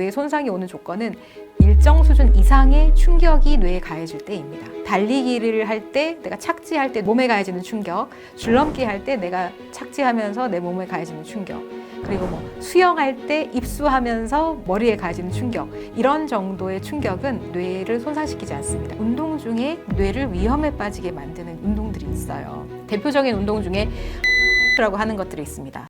뇌에 손상이 오는 조건은 일정 수준 이상의 충격이 뇌에 가해질 때입니다. 달리기를 할 때, 내가 착지할 때 몸에 가해지는 충격, 줄넘기 할 때 내가 착지하면서 내 몸에 가해지는 충격, 그리고 수영할 때 입수하면서 머리에 가해지는 충격, 이런 정도의 충격은 뇌를 손상시키지 않습니다. 운동 중에 뇌를 위험에 빠지게 만드는 운동들이 있어요. 대표적인 운동 중에 라고 하는 것들이 있습니다.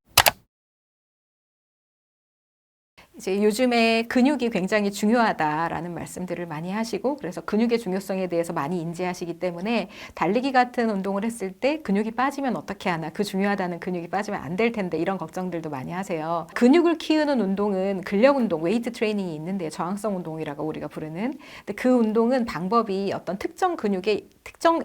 이제 요즘에 근육이 굉장히 중요하다라는 말씀들을 많이 하시고, 그래서 근육의 중요성에 대해서 많이 인지하시기 때문에 달리기 같은 운동을 했을 때 근육이 빠지면 어떻게 하나, 그 중요하다는 근육이 빠지면 안 될 텐데, 이런 걱정들도 많이 하세요. 근육을 키우는 운동은 근력 운동, 웨이트 트레이닝이 있는데, 저항성 운동이라고 우리가 부르는. 근데 그 운동은 방법이 어떤 특정 근육에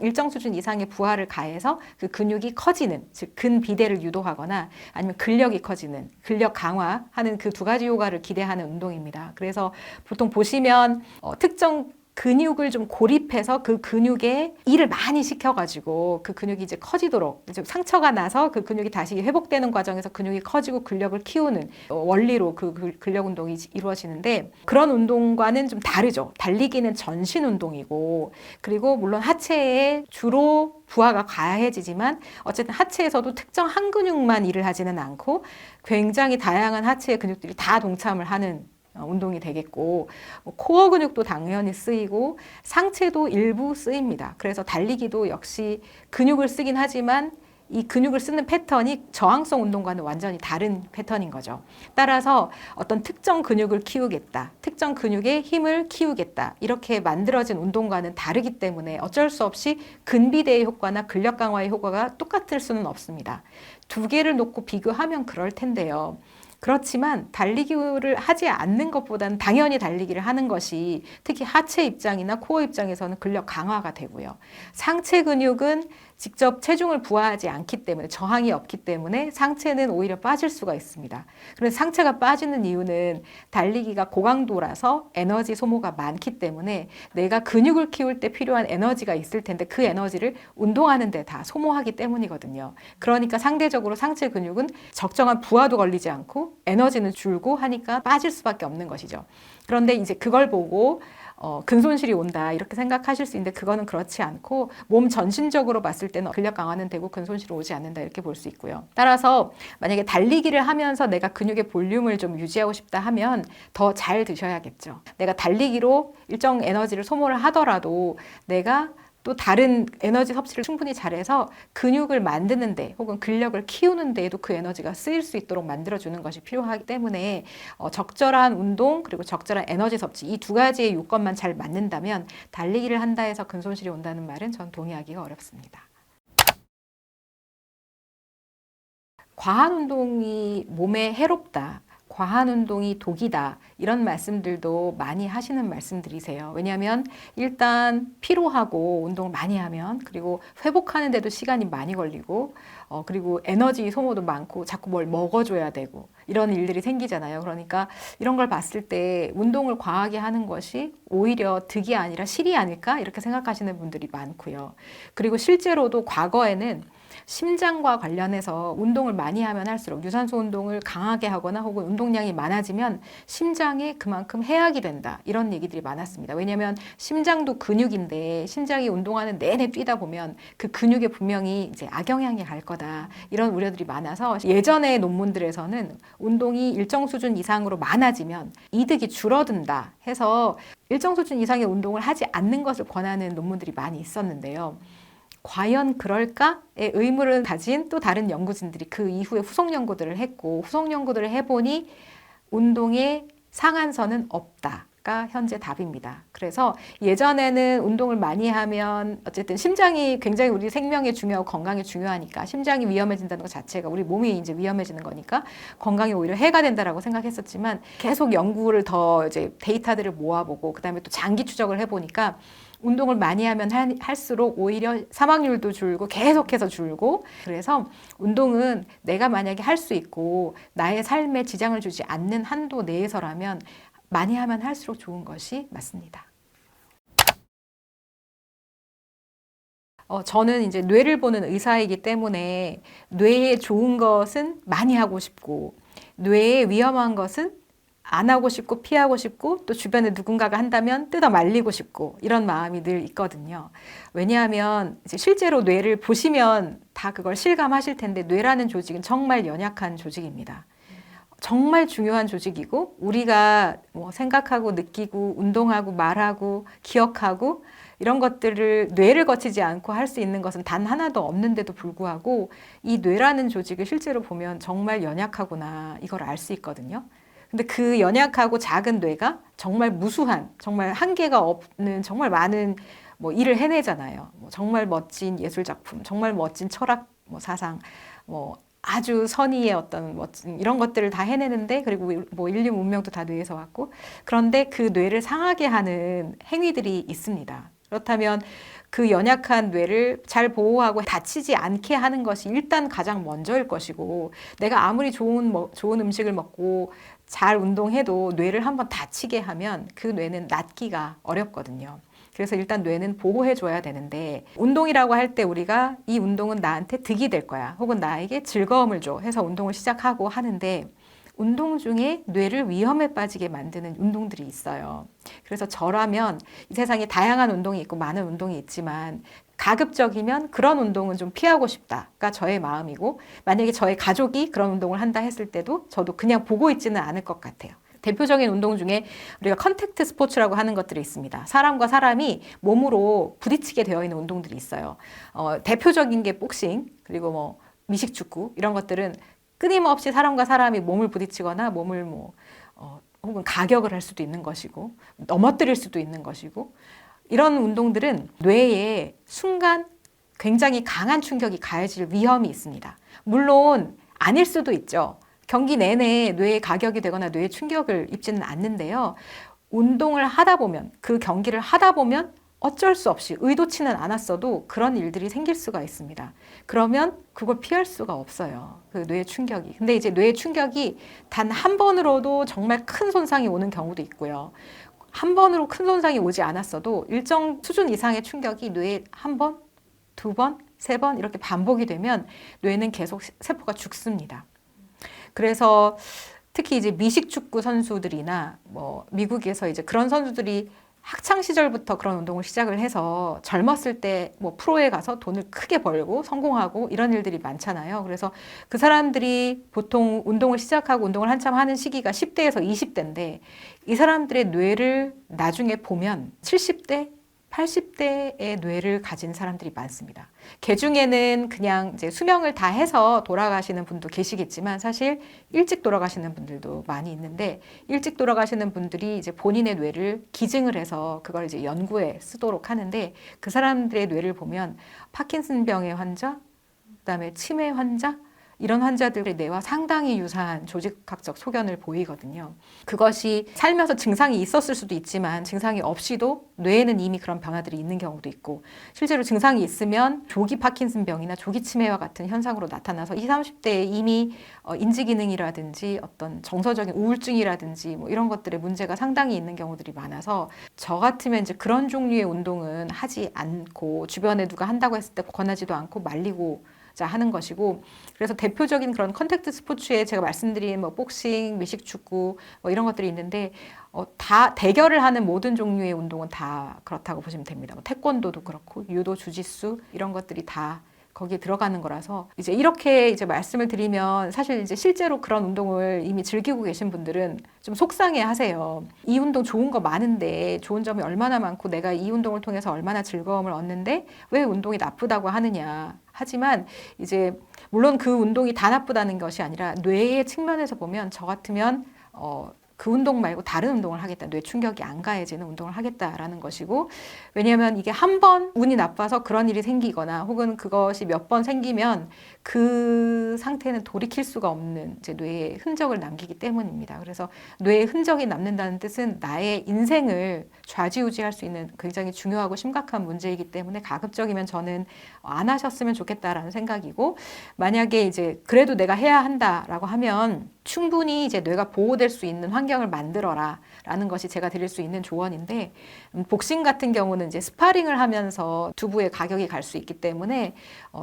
일정 수준 이상의 부하를 가해서 그 근육이 커지는, 즉 근비대를 유도하거나 아니면 근력이 커지는, 근력 강화하는 그 두 가지 효과를 기대하는 운동입니다. 그래서 보통 보시면 특정 근육을 좀 고립해서 그 근육에 일을 많이 시켜가지고 그 근육이 이제 커지도록, 즉 상처가 나서 그 근육이 다시 회복되는 과정에서 근육이 커지고 근력을 키우는 원리로 그 근력 운동이 이루어지는데, 그런 운동과는 좀 다르죠. 달리기는 전신 운동이고, 그리고 물론 하체에 주로 부하가 가해지지만 어쨌든 하체에서도 특정 한 근육만 일을 하지는 않고 굉장히 다양한 하체의 근육들이 다 동참을 하는 운동이 되겠고, 코어 근육도 당연히 쓰이고 상체도 일부 쓰입니다. 그래서 달리기도 역시 근육을 쓰긴 하지만 이 근육을 쓰는 패턴이 저항성 운동과는 완전히 다른 패턴인 거죠. 따라서 어떤 특정 근육을 키우겠다, 특정 근육의 힘을 키우겠다, 이렇게 만들어진 운동과는 다르기 때문에 어쩔 수 없이 근비대의 효과나 근력 강화의 효과가 똑같을 수는 없습니다. 두 개를 놓고 비교하면 그럴 텐데요. 그렇지만 달리기를 하지 않는 것보다는 당연히 달리기를 하는 것이 특히 하체 입장이나 코어 입장에서는 근력 강화가 되고요. 상체 근육은 직접 체중을 부하하지 않기 때문에, 저항이 없기 때문에 상체는 오히려 빠질 수가 있습니다. 그래서 상체가 빠지는 이유는 달리기가 고강도라서 에너지 소모가 많기 때문에 내가 근육을 키울 때 필요한 에너지가 있을 텐데 그 에너지를 운동하는 데 다 소모하기 때문이거든요. 그러니까 상대적으로 상체 근육은 적정한 부하도 걸리지 않고 에너지는 줄고 하니까 빠질 수밖에 없는 것이죠. 그런데 이제 그걸 보고 근손실이 온다 이렇게 생각하실 수 있는데, 그거는 그렇지 않고 몸 전신적으로 봤을 때는 근력 강화는 되고 근손실이 오지 않는다 이렇게 볼 수 있고요. 따라서 만약에 달리기를 하면서 내가 근육의 볼륨을 좀 유지하고 싶다 하면 더 잘 드셔야겠죠. 내가 달리기로 일정 에너지를 소모를 하더라도 내가 또 다른 에너지 섭취를 충분히 잘해서 근육을 만드는 데 혹은 근력을 키우는 데에도 그 에너지가 쓰일 수 있도록 만들어주는 것이 필요하기 때문에 적절한 운동 그리고 적절한 에너지 섭취, 이 두 가지의 요건만 잘 맞는다면 달리기를 한다 해서 근손실이 온다는 말은 전 동의하기가 어렵습니다. 과한 운동이 몸에 해롭다, 과한 운동이 독이다, 이런 말씀들도 많이 하시는 말씀들이세요. 왜냐하면 일단 피로하고 운동을 많이 하면, 그리고 회복하는 데도 시간이 많이 걸리고 그리고 에너지 소모도 많고 자꾸 뭘 먹어줘야 되고 이런 일들이 생기잖아요. 그러니까 이런 걸 봤을 때 운동을 과하게 하는 것이 오히려 득이 아니라 실이 아닐까 이렇게 생각하시는 분들이 많고요. 그리고 실제로도 과거에는 심장과 관련해서 운동을 많이 하면 할수록, 유산소 운동을 강하게 하거나 혹은 운동량이 많아지면 심장에 그만큼 해악이 된다, 이런 얘기들이 많았습니다. 왜냐하면 심장도 근육인데 심장이 운동하는 내내 뛰다 보면 그 근육에 분명히 이제 악영향이 갈 거다, 이런 우려들이 많아서 예전의 논문들에서는 운동이 일정 수준 이상으로 많아지면 이득이 줄어든다 해서 일정 수준 이상의 운동을 하지 않는 것을 권하는 논문들이 많이 있었는데요. 과연 그럴까의 의문을 가진 또 다른 연구진들이 그 이후에 후속 연구들을 했고, 후속 연구들을 해보니 운동의 상한선은 없다가 현재 답입니다. 그래서 예전에는 운동을 많이 하면 어쨌든 심장이 굉장히 우리 생명에 중요하고 건강에 중요하니까, 심장이 위험해진다는 것 자체가 우리 몸이 이제 위험해지는 거니까 건강에 오히려 해가 된다라고 생각했었지만, 계속 연구를 더 이제 데이터들을 모아보고 그다음에 또 장기 추적을 해보니까 운동을 많이 하면 할수록 오히려 사망률도 줄고 계속해서 줄고, 그래서 운동은 내가 만약에 할 수 있고 나의 삶에 지장을 주지 않는 한도 내에서라면 많이 하면 할수록 좋은 것이 맞습니다. 저는 이제 뇌를 보는 의사이기 때문에 뇌에 좋은 것은 많이 하고 싶고, 뇌에 위험한 것은 안 하고 싶고 피하고 싶고 또 주변에 누군가가 한다면 뜯어 말리고 싶고 이런 마음이 늘 있거든요. 왜냐하면 이제 실제로 뇌를 보시면 다 그걸 실감하실 텐데 뇌라는 조직은 정말 연약한 조직입니다. 정말 중요한 조직이고 우리가 뭐 생각하고 느끼고 운동하고 말하고 기억하고 이런 것들을 뇌를 거치지 않고 할 수 있는 것은 단 하나도 없는데도 불구하고 이 뇌라는 조직을 실제로 보면 정말 연약하구나 이걸 알 수 있거든요. 근데 그 연약하고 작은 뇌가 정말 무수한, 정말 한계가 없는 정말 많은 뭐 일을 해내잖아요. 뭐 정말 멋진 예술 작품, 정말 멋진 철학 뭐 사상, 뭐 아주 선의의 어떤 멋진 이런 것들을 다 해내는데 그리고 뭐 인류 문명도 다 뇌에서 왔고 그런데 그 뇌를 상하게 하는 행위들이 있습니다. 그렇다면 그 연약한 뇌를 잘 보호하고 다치지 않게 하는 것이 일단 가장 먼저일 것이고 내가 아무리 좋은 음식을 먹고 잘 운동해도 뇌를 한번 다치게 하면 그 뇌는 낫기가 어렵거든요. 그래서 일단 뇌는 보호해줘야 되는데 운동이라고 할 때 우리가 이 운동은 나한테 득이 될 거야 혹은 나에게 즐거움을 줘 해서 운동을 시작하고 하는데 운동 중에 뇌를 위험에 빠지게 만드는 운동들이 있어요. 그래서 저라면 이 세상에 다양한 운동이 있고 많은 운동이 있지만 가급적이면 그런 운동은 좀 피하고 싶다가 저의 마음이고 만약에 저의 가족이 그런 운동을 한다 했을 때도 저도 그냥 보고 있지는 않을 것 같아요. 대표적인 운동 중에 우리가 컨택트 스포츠라고 하는 것들이 있습니다. 사람과 사람이 몸으로 부딪히게 되어 있는 운동들이 있어요. 대표적인 게 복싱 그리고 뭐 미식축구 이런 것들은 끊임없이 사람과 사람이 몸을 부딪히거나 몸을 혹은 가격을 할 수도 있는 것이고 넘어뜨릴 수도 있는 것이고 이런 운동들은 뇌에 순간 굉장히 강한 충격이 가해질 위험이 있습니다. 물론 아닐 수도 있죠. 경기 내내 뇌에 가격이 되거나 뇌에 충격을 입지는 않는데요. 운동을 하다 보면 그 경기를 하다 보면 어쩔 수 없이 의도치는 않았어도 그런 일들이 생길 수가 있습니다. 그러면 그걸 피할 수가 없어요. 그 뇌 충격이. 근데 이제 뇌 충격이 단 한 번으로도 정말 큰 손상이 오는 경우도 있고요. 한 번으로 큰 손상이 오지 않았어도 일정 수준 이상의 충격이 뇌에 한 번, 두 번, 세 번 이렇게 반복이 되면 뇌는 계속 세포가 죽습니다. 그래서 특히 이제 미식축구 선수들이나 뭐 미국에서 이제 그런 선수들이 학창 시절부터 그런 운동을 시작을 해서 젊었을 때 뭐 프로에 가서 돈을 크게 벌고 성공하고 이런 일들이 많잖아요. 그래서 그 사람들이 보통 운동을 시작하고 운동을 한참 하는 시기가 10대에서 20대인데 이 사람들의 뇌를 나중에 보면 70대, 80대의 뇌를 가진 사람들이 많습니다. 개 중에는 그냥 이제 수명을 다 해서 돌아가시는 분도 계시겠지만 사실 일찍 돌아가시는 분들도 많이 있는데 일찍 돌아가시는 분들이 이제 본인의 뇌를 기증을 해서 그걸 이제 연구에 쓰도록 하는데 그 사람들의 뇌를 보면 파킨슨병의 환자, 그다음에 치매 환자 이런 환자들의 뇌와 상당히 유사한 조직학적 소견을 보이거든요. 그것이 살면서 증상이 있었을 수도 있지만 증상이 없이도 뇌에는 이미 그런 변화들이 있는 경우도 있고 실제로 증상이 있으면 조기 파킨슨병이나 조기 치매와 같은 현상으로 나타나서 20, 30대에 이미 인지기능이라든지 어떤 정서적인 우울증이라든지 뭐 이런 것들의 문제가 상당히 있는 경우들이 많아서 저 같으면 이제 그런 종류의 운동은 하지 않고 주변에 누가 한다고 했을 때 권하지도 않고 말리고 하는 것이고 그래서 대표적인 그런 컨택트 스포츠에 제가 말씀드린 뭐 복싱, 미식축구 뭐 이런 것들이 있는데 다 대결을 하는 모든 종류의 운동은 다 그렇다고 보시면 됩니다. 뭐 태권도도 그렇고 유도, 주짓수 이런 것들이 다 거기에 들어가는 거라서 이제 이렇게 이제 말씀을 드리면 사실 이제 실제로 그런 운동을 이미 즐기고 계신 분들은 좀 속상해 하세요. 이 운동 좋은 거 많은데 좋은 점이 얼마나 많고 내가 이 운동을 통해서 얼마나 즐거움을 얻는데 왜 운동이 나쁘다고 하느냐. 하지만 이제 물론 그 운동이 다 나쁘다는 것이 아니라 뇌의 측면에서 보면 저 같으면 그 운동 말고 다른 운동을 하겠다. 뇌 충격이 안 가해지는 운동을 하겠다라는 것이고 왜냐하면 이게 한 번 운이 나빠서 그런 일이 생기거나 혹은 그것이 몇 번 생기면 그 상태는 돌이킬 수가 없는 이제 뇌에 흔적을 남기기 때문입니다. 그래서 뇌에 흔적이 남는다는 뜻은 나의 인생을 좌지우지할 수 있는 굉장히 중요하고 심각한 문제이기 때문에 가급적이면 저는 안 하셨으면 좋겠다라는 생각이고 만약에 이제 그래도 내가 해야 한다라고 하면 충분히 이제 뇌가 보호될 수 있는 환경을 만들어라 라는 것이 제가 드릴 수 있는 조언인데, 복싱 같은 경우는 이제 스파링을 하면서 두부의 가격이 갈 수 있기 때문에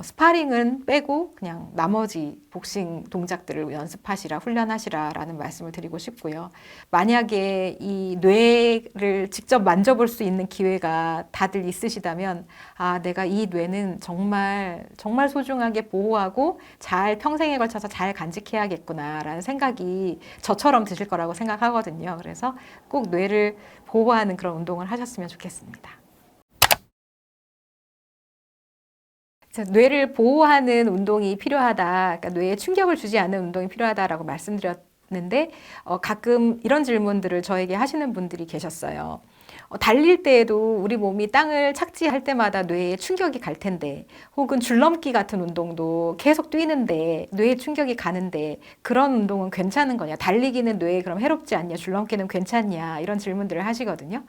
스파링은 빼고 그냥 나머지 복싱 동작들을 연습하시라, 훈련하시라 라는 말씀을 드리고 싶고요. 만약에 이 뇌를 직접 만져볼 수 있는 기회가 다들 있으시다면, 아, 내가 이 뇌는 정말 정말 소중하게 보호하고 잘 평생에 걸쳐서 잘 간직해야겠구나 라는 생각이 저처럼 드실 거라고 생각하거든요. 그래서 꼭 뇌를 보호하는 그런 운동을 하셨으면 좋겠습니다. 뇌를 보호하는 운동이 필요하다, 그러니까 뇌에 충격을 주지 않는 운동이 필요하다라고 말씀드렸는데, 가끔 이런 질문들을 저에게 하시는 분들이 계셨어요. 달릴 때에도 우리 몸이 땅을 착지할 때마다 뇌에 충격이 갈 텐데, 혹은 줄넘기 같은 운동도 계속 뛰는데 뇌에 충격이 가는데 그런 운동은 괜찮은 거냐? 달리기는 뇌에 그럼 해롭지 않냐? 줄넘기는 괜찮냐? 이런 질문들을 하시거든요.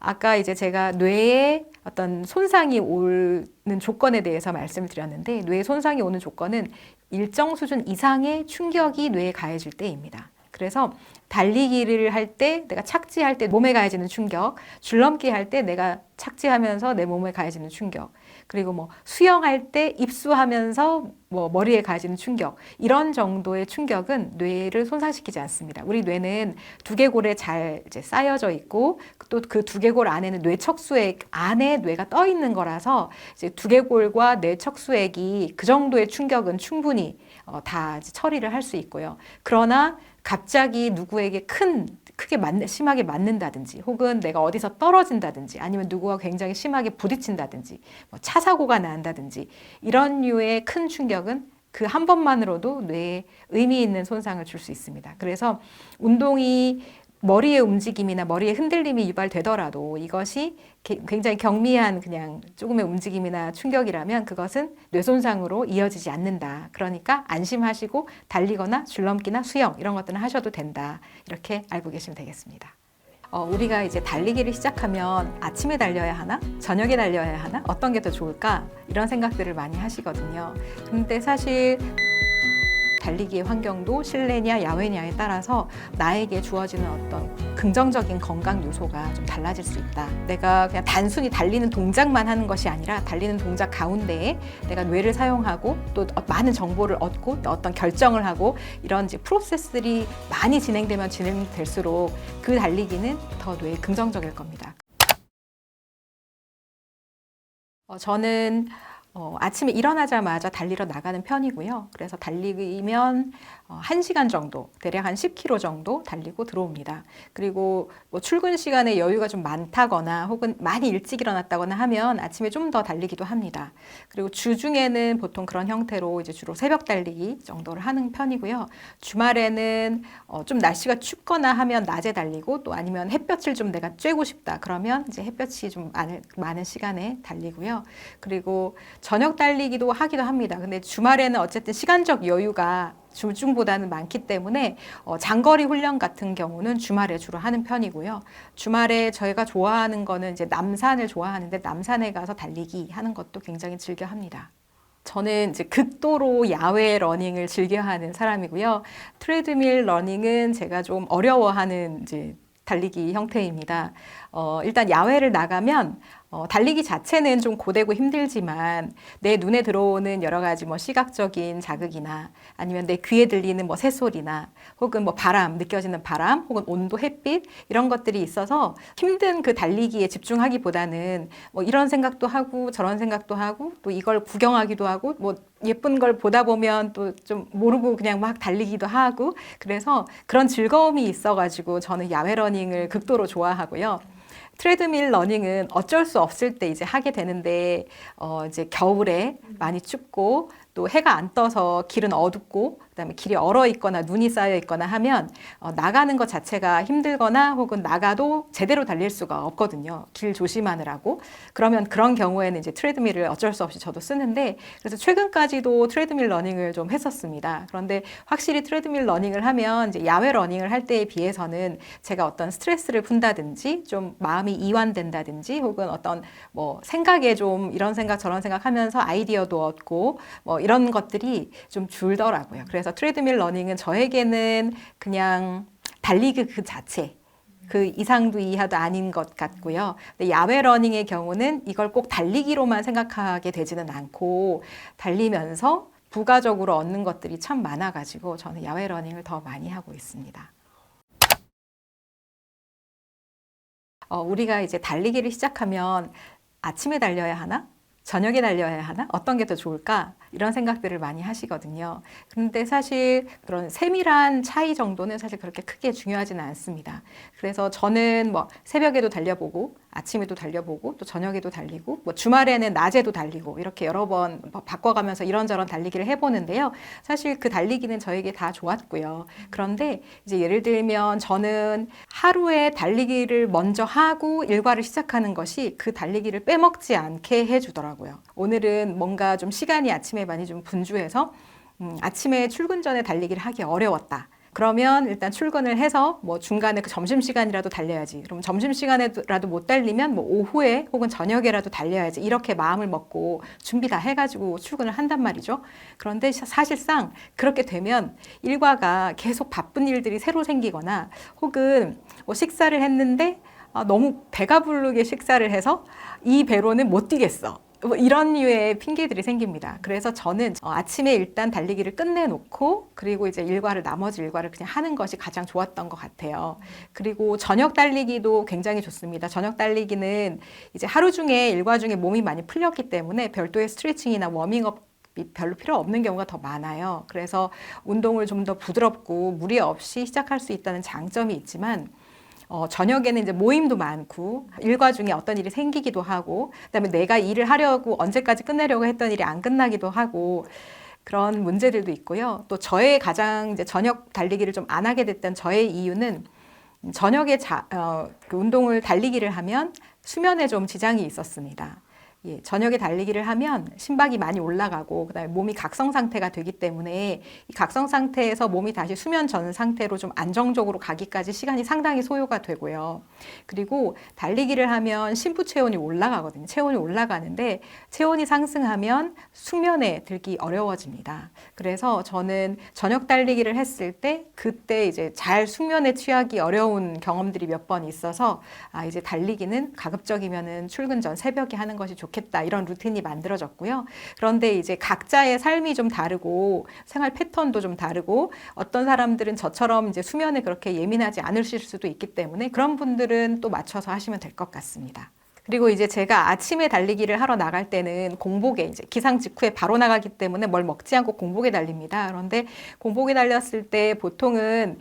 아까 이제 제가 뇌에 어떤 손상이 오는 조건에 대해서 말씀을 드렸는데, 뇌에 손상이 오는 조건은 일정 수준 이상의 충격이 뇌에 가해질 때입니다. 그래서 달리기를 할 때, 내가 착지할 때 몸에 가해지는 충격, 줄넘기 할 때 내가 착지하면서 내 몸에 가해지는 충격, 그리고 뭐 수영할 때 입수하면서 뭐 머리에 가해지는 충격, 이런 정도의 충격은 뇌를 손상시키지 않습니다. 우리 뇌는 두개골에 잘 이제 쌓여져 있고, 또 그 두개골 안에는 뇌척수액 안에 뇌가 떠 있는 거라서 이제 두개골과 뇌척수액이 그 정도의 충격은 충분히 다 이제 처리를 할 수 있고요. 그러나 갑자기 누구에게 크게 심하게 맞는다든지, 혹은 내가 어디서 떨어진다든지, 아니면 누구와 굉장히 심하게 부딪힌다든지, 뭐 차 사고가 난다든지, 이런 류의 큰 충격은 그 한 번만으로도 뇌에 의미 있는 손상을 줄 수 있습니다. 그래서 운동이 머리의 움직임이나 머리의 흔들림이 유발되더라도 이것이 굉장히 경미한 그냥 조금의 움직임이나 충격이라면 그것은 뇌손상으로 이어지지 않는다. 그러니까 안심하시고 달리거나 줄넘기나 수영 이런 것들은 하셔도 된다. 이렇게 알고 계시면 되겠습니다. 우리가 이제 달리기를 시작하면 아침에 달려야 하나? 저녁에 달려야 하나? 어떤 게 더 좋을까? 이런 생각들을 많이 하시거든요. 근데 사실 달리기의 환경도 실내냐 야외냐에 따라서 나에게 주어지는 어떤 긍정적인 건강 요소가 좀 달라질 수 있다. 내가 그냥 단순히 달리는 동작만 하는 것이 아니라 달리는 동작 가운데에 내가 뇌를 사용하고 또 많은 정보를 얻고 또 어떤 결정을 하고 이런 이제 프로세스들이 많이 진행되면 진행될수록 그 달리기는 더 뇌에 긍정적일 겁니다. 저는 아침에 일어나자마자 달리러 나가는 편이고요. 그래서 달리면 1시간 정도, 대략 한 10km 정도 달리고 들어옵니다. 그리고 뭐 출근 시간에 여유가 좀 많다거나 혹은 많이 일찍 일어났다거나 하면 아침에 좀 더 달리기도 합니다. 그리고 주중에는 보통 그런 형태로 이제 주로 새벽 달리기 정도를 하는 편이고요. 주말에는 좀 날씨가 춥거나 하면 낮에 달리고, 또 아니면 햇볕을 좀 내가 쬐고 싶다 그러면 이제 햇볕이 좀 많은 시간에 달리고요. 그리고 저녁 달리기도 하기도 합니다. 근데 주말에는 어쨌든 시간적 여유가 주중보다는 많기 때문에 장거리 훈련 같은 경우는 주말에 주로 하는 편이고요. 주말에 저희가 좋아하는 거는 이제 남산을 좋아하는데, 남산에 가서 달리기 하는 것도 굉장히 즐겨 합니다. 저는 이제 극도로 야외 러닝을 즐겨하는 사람이고요. 트레드밀 러닝은 제가 좀 어려워하는 이제 달리기 형태입니다. 일단 야외를 나가면 달리기 자체는 좀 고되고 힘들지만 내 눈에 들어오는 여러 가지 뭐 시각적인 자극이나 아니면 내 귀에 들리는 뭐 새소리나 혹은 뭐 바람, 느껴지는 바람 혹은 온도, 햇빛 이런 것들이 있어서 힘든 그 달리기에 집중하기보다는 뭐 이런 생각도 하고 저런 생각도 하고 또 이걸 구경하기도 하고 뭐 예쁜 걸 보다 보면 또 좀 모르고 그냥 막 달리기도 하고, 그래서 그런 즐거움이 있어가지고 저는 야외 러닝을 극도로 좋아하고요. 트레드밀 러닝은 어쩔 수 없을 때 이제 하게 되는데, 이제 겨울에 많이 춥고 또 해가 안 떠서 길은 어둡고 그다음에 길이 얼어 있거나 눈이 쌓여 있거나 하면 나가는 것 자체가 힘들거나 혹은 나가도 제대로 달릴 수가 없거든요. 길 조심하느라고. 그러면 그런 경우에는 이제 트레드밀을 어쩔 수 없이 저도 쓰는데, 그래서 최근까지도 트레드밀 러닝을 좀 했었습니다. 그런데 확실히 트레드밀 러닝을 하면 이제 야외 러닝을 할 때에 비해서는 제가 어떤 스트레스를 푼다든지 좀 마음이 이완된다든지 혹은 어떤 뭐 생각에 좀 이런 생각 저런 생각 하면서 아이디어도 얻고 뭐 이런 것들이 좀 줄더라고요. 그래서 트레드밀 러닝은 저에게는 그냥 달리기 그 자체, 그 이상도 이하도 아닌 것 같고요. 근데 야외 러닝의 경우는 이걸 꼭 달리기로만 생각하게 되지는 않고 달리면서 부가적으로 얻는 것들이 참 많아가지고 저는 야외 러닝을 더 많이 하고 있습니다. 우리가 이제 달리기를 시작하면 아침에 달려야 하나? 저녁에 달려야 하나? 어떤 게 더 좋을까? 이런 생각들을 많이 하시거든요. 그런데 사실 그런 세밀한 차이 정도는 사실 그렇게 크게 중요하지는 않습니다. 그래서 저는 뭐 새벽에도 달려보고 아침에도 달려보고 또 저녁에도 달리고 뭐 주말에는 낮에도 달리고 이렇게 여러 번 바꿔가면서 이런저런 달리기를 해보는데요. 사실 그 달리기는 저에게 다 좋았고요. 그런데 이제 예를 들면 저는 하루에 달리기를 먼저 하고 일과를 시작하는 것이 그 달리기를 빼먹지 않게 해주더라고요. 오늘은 뭔가 좀 시간이 아침에 많이 좀 분주해서 아침에 출근 전에 달리기를 하기 어려웠다. 그러면 일단 출근을 해서 뭐 중간에 그 점심시간이라도 달려야지. 그럼 점심시간에라도 못 달리면 뭐 오후에 혹은 저녁에라도 달려야지. 이렇게 마음을 먹고 준비 다 해가지고 출근을 한단 말이죠. 그런데 사실상 그렇게 되면 일과가 계속 바쁜 일들이 새로 생기거나 혹은 뭐 식사를 했는데 너무 배가 부르게 식사를 해서 이 배로는 못 뛰겠어. 뭐 이런 류의 핑계들이 생깁니다. 그래서 저는 아침에 일단 달리기를 끝내놓고 그리고 이제 나머지 일과를 그냥 하는 것이 가장 좋았던 것 같아요. 그리고 저녁 달리기도 굉장히 좋습니다. 저녁 달리기는 이제 하루 중에 일과 중에 몸이 많이 풀렸기 때문에 별도의 스트레칭이나 워밍업 별로 필요 없는 경우가 더 많아요. 그래서 운동을 좀 더 부드럽고 무리 없이 시작할 수 있다는 장점이 있지만 저녁에는 이제 모임도 많고 일과 중에 어떤 일이 생기기도 하고 그다음에 내가 일을 하려고 언제까지 끝내려고 했던 일이 안 끝나기도 하고 그런 문제들도 있고요. 또 저의 가장 이제 저녁 달리기를 좀 안 하게 됐던 저의 이유는 저녁에 그 운동을 달리기를 하면 수면에 좀 지장이 있었습니다. 예, 저녁에 달리기를 하면 심박이 많이 올라가고 그다음에 몸이 각성 상태가 되기 때문에 이 각성 상태에서 몸이 다시 수면 전 상태로 좀 안정적으로 가기까지 시간이 상당히 소요가 되고요. 그리고 달리기를 하면 심부 체온이 올라가거든요. 체온이 올라가는데 체온이 상승하면 숙면에 들기 어려워집니다. 그래서 저는 저녁 달리기를 했을 때 그때 이제 잘 숙면에 취하기 어려운 경험들이 몇 번 있어서 이제 달리기는 가급적이면은 출근 전 새벽에 하는 것이 좋겠다. 이런 루틴이 만들어졌고요. 그런데 이제 각자의 삶이 좀 다르고 생활 패턴도 좀 다르고 어떤 사람들은 저처럼 이제 수면에 그렇게 예민하지 않으실 수도 있기 때문에 그런 분들은 또 맞춰서 하시면 될 것 같습니다. 그리고 이제 제가 아침에 달리기를 하러 나갈 때는 공복에 이제 기상 직후에 바로 나가기 때문에 뭘 먹지 않고 공복에 달립니다. 그런데 공복에 달렸을 때 보통은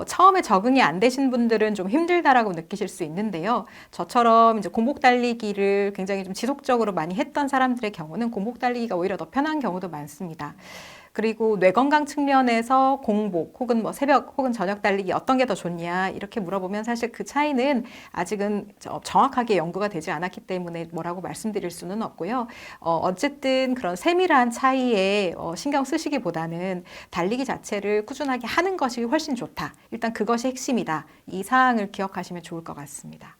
처음에 적응이 안 되신 분들은 좀 힘들다라고 느끼실 수 있는데요. 저처럼 이제 공복 달리기를 굉장히 좀 지속적으로 많이 했던 사람들의 경우는 공복 달리기가 오히려 더 편한 경우도 많습니다. 그리고 뇌 건강 측면에서 공복 혹은 뭐 새벽 혹은 저녁 달리기 어떤 게 더 좋냐 이렇게 물어보면 사실 그 차이는 아직은 정확하게 연구가 되지 않았기 때문에 뭐라고 말씀드릴 수는 없고요. 어쨌든 그런 세밀한 차이에 신경 쓰시기보다는 달리기 자체를 꾸준하게 하는 것이 훨씬 좋다. 일단 그것이 핵심이다. 이 사항을 기억하시면 좋을 것 같습니다.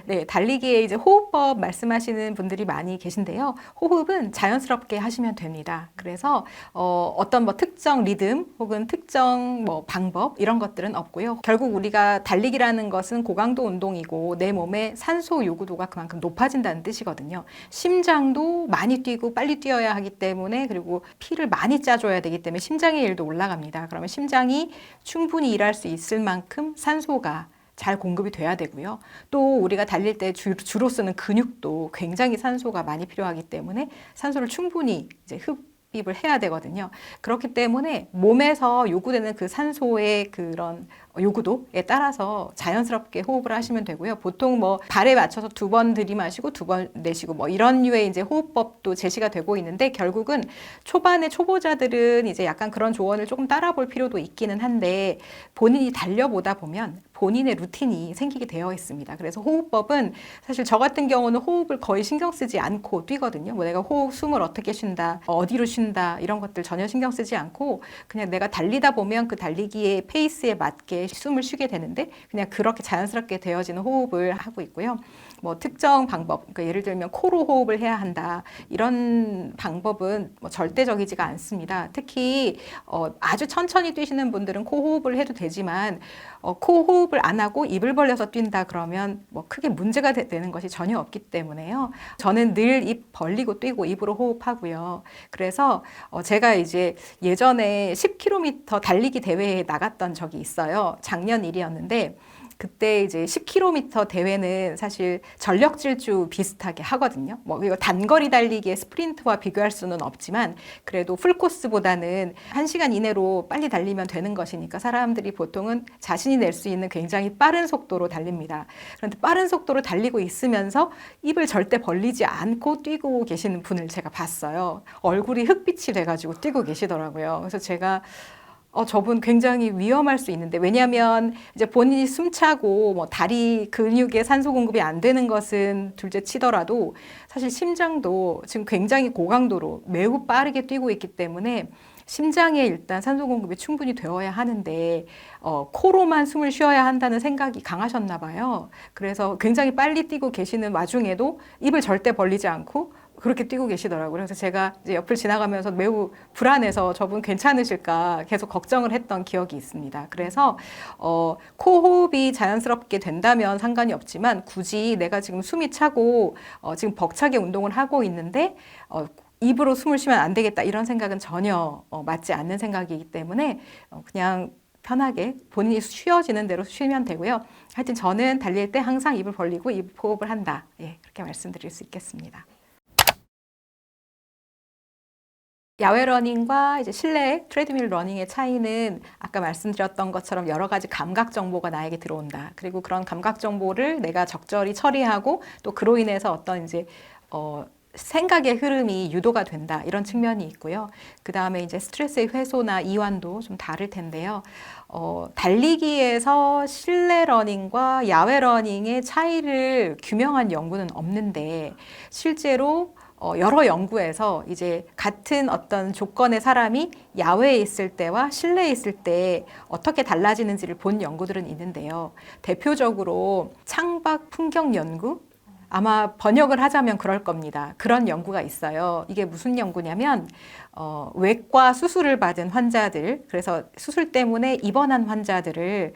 네, 달리기에 이제 호흡법 말씀하시는 분들이 많이 계신데요. 호흡은 자연스럽게 하시면 됩니다. 그래서 어떤 뭐 특정 리듬 혹은 특정 뭐 방법 이런 것들은 없고요. 결국 우리가 달리기라는 것은 고강도 운동이고 내 몸의 산소 요구도가 그만큼 높아진다는 뜻이거든요. 심장도 많이 뛰고 빨리 뛰어야 하기 때문에 그리고 피를 많이 짜줘야 되기 때문에 심장의 일도 올라갑니다. 그러면 심장이 충분히 일할 수 있을 만큼 산소가 잘 공급이 돼야 되고요. 또 우리가 달릴 때 주로 쓰는 근육도 굉장히 산소가 많이 필요하기 때문에 산소를 충분히 이제 흡입을 해야 되거든요. 그렇기 때문에 몸에서 요구되는 그 산소의 그런 요구도에 따라서 자연스럽게 호흡을 하시면 되고요. 보통 뭐 발에 맞춰서 2번 들이마시고 2번 내쉬고 뭐 이런 류의 이제 호흡법도 제시가 되고 있는데 결국은 초반에 초보자들은 이제 약간 그런 조언을 조금 따라 볼 필요도 있기는 한데 본인이 달려보다 보면 본인의 루틴이 생기게 되어 있습니다. 그래서 호흡법은 사실 저 같은 경우는 호흡을 거의 신경 쓰지 않고 뛰거든요. 뭐 내가 숨을 어떻게 쉰다, 어디로 쉰다 이런 것들 전혀 신경 쓰지 않고 그냥 내가 달리다 보면 그 달리기의 페이스에 맞게 숨을 쉬게 되는데 그냥 그렇게 자연스럽게 되어지는 호흡을 하고 있고요. 뭐 특정 방법, 그러니까 예를 들면 코로 호흡을 해야 한다 이런 방법은 뭐 절대적이지가 않습니다. 특히 아주 천천히 뛰시는 분들은 코 호흡을 해도 되지만 코 호흡을 안 하고 입을 벌려서 뛴다 그러면 뭐 크게 문제가 되는 것이 전혀 없기 때문에요. 저는 늘 입 벌리고 뛰고 입으로 호흡하고요. 그래서 제가 이제 예전에 10km 달리기 대회에 나갔던 적이 있어요. 작년 일이었는데 그때 이제 10km 대회는 사실 전력 질주 비슷하게 하거든요. 뭐 이거 단거리 달리기의 스프린트와 비교할 수는 없지만 그래도 풀코스보다는 1시간 이내로 빨리 달리면 되는 것이니까 사람들이 보통은 자신이 낼 수 있는 굉장히 빠른 속도로 달립니다. 그런데 빠른 속도로 달리고 있으면서 입을 절대 벌리지 않고 뛰고 계시는 분을 제가 봤어요. 얼굴이 흑빛이 돼가지고 뛰고 계시더라고요. 그래서 제가 저분 굉장히 위험할 수 있는데, 왜냐하면 이제 본인이 숨차고 뭐 다리 근육에 산소 공급이 안 되는 것은 둘째 치더라도 사실 심장도 지금 굉장히 고강도로 매우 빠르게 뛰고 있기 때문에 심장에 일단 산소 공급이 충분히 되어야 하는데 코로만 숨을 쉬어야 한다는 생각이 강하셨나 봐요. 그래서 굉장히 빨리 뛰고 계시는 와중에도 입을 절대 벌리지 않고 그렇게 뛰고 계시더라고요. 그래서 제가 이제 옆을 지나가면서 매우 불안해서 저분 괜찮으실까 계속 걱정을 했던 기억이 있습니다. 그래서 코 호흡이 자연스럽게 된다면 상관이 없지만 굳이 내가 지금 숨이 차고 지금 벅차게 운동을 하고 있는데 입으로 숨을 쉬면 안 되겠다 이런 생각은 전혀 맞지 않는 생각이기 때문에 그냥 편하게 본인이 쉬어지는 대로 쉬면 되고요. 하여튼 저는 달릴 때 항상 입을 벌리고 입 호흡을 한다. 예, 그렇게 말씀드릴 수 있겠습니다. 야외 러닝과 이제 실내 트레드밀 러닝의 차이는 아까 말씀드렸던 것처럼 여러 가지 감각 정보가 나에게 들어온다. 그리고 그런 감각 정보를 내가 적절히 처리하고 또 그로 인해서 어떤 이제 생각의 흐름이 유도가 된다. 이런 측면이 있고요. 그 다음에 이제 스트레스의 해소나 이완도 좀 다를 텐데요. 달리기에서 실내 러닝과 야외 러닝의 차이를 규명한 연구는 없는데 실제로 여러 연구에서 이제 같은 어떤 조건의 사람이 야외에 있을 때와 실내에 있을 때 어떻게 달라지는지를 본 연구들은 있는데요. 대표적으로 창밖 풍경 연구? 아마 번역을 하자면 그럴 겁니다. 그런 연구가 있어요. 이게 무슨 연구냐면 외과 수술을 받은 환자들, 그래서 수술 때문에 입원한 환자들을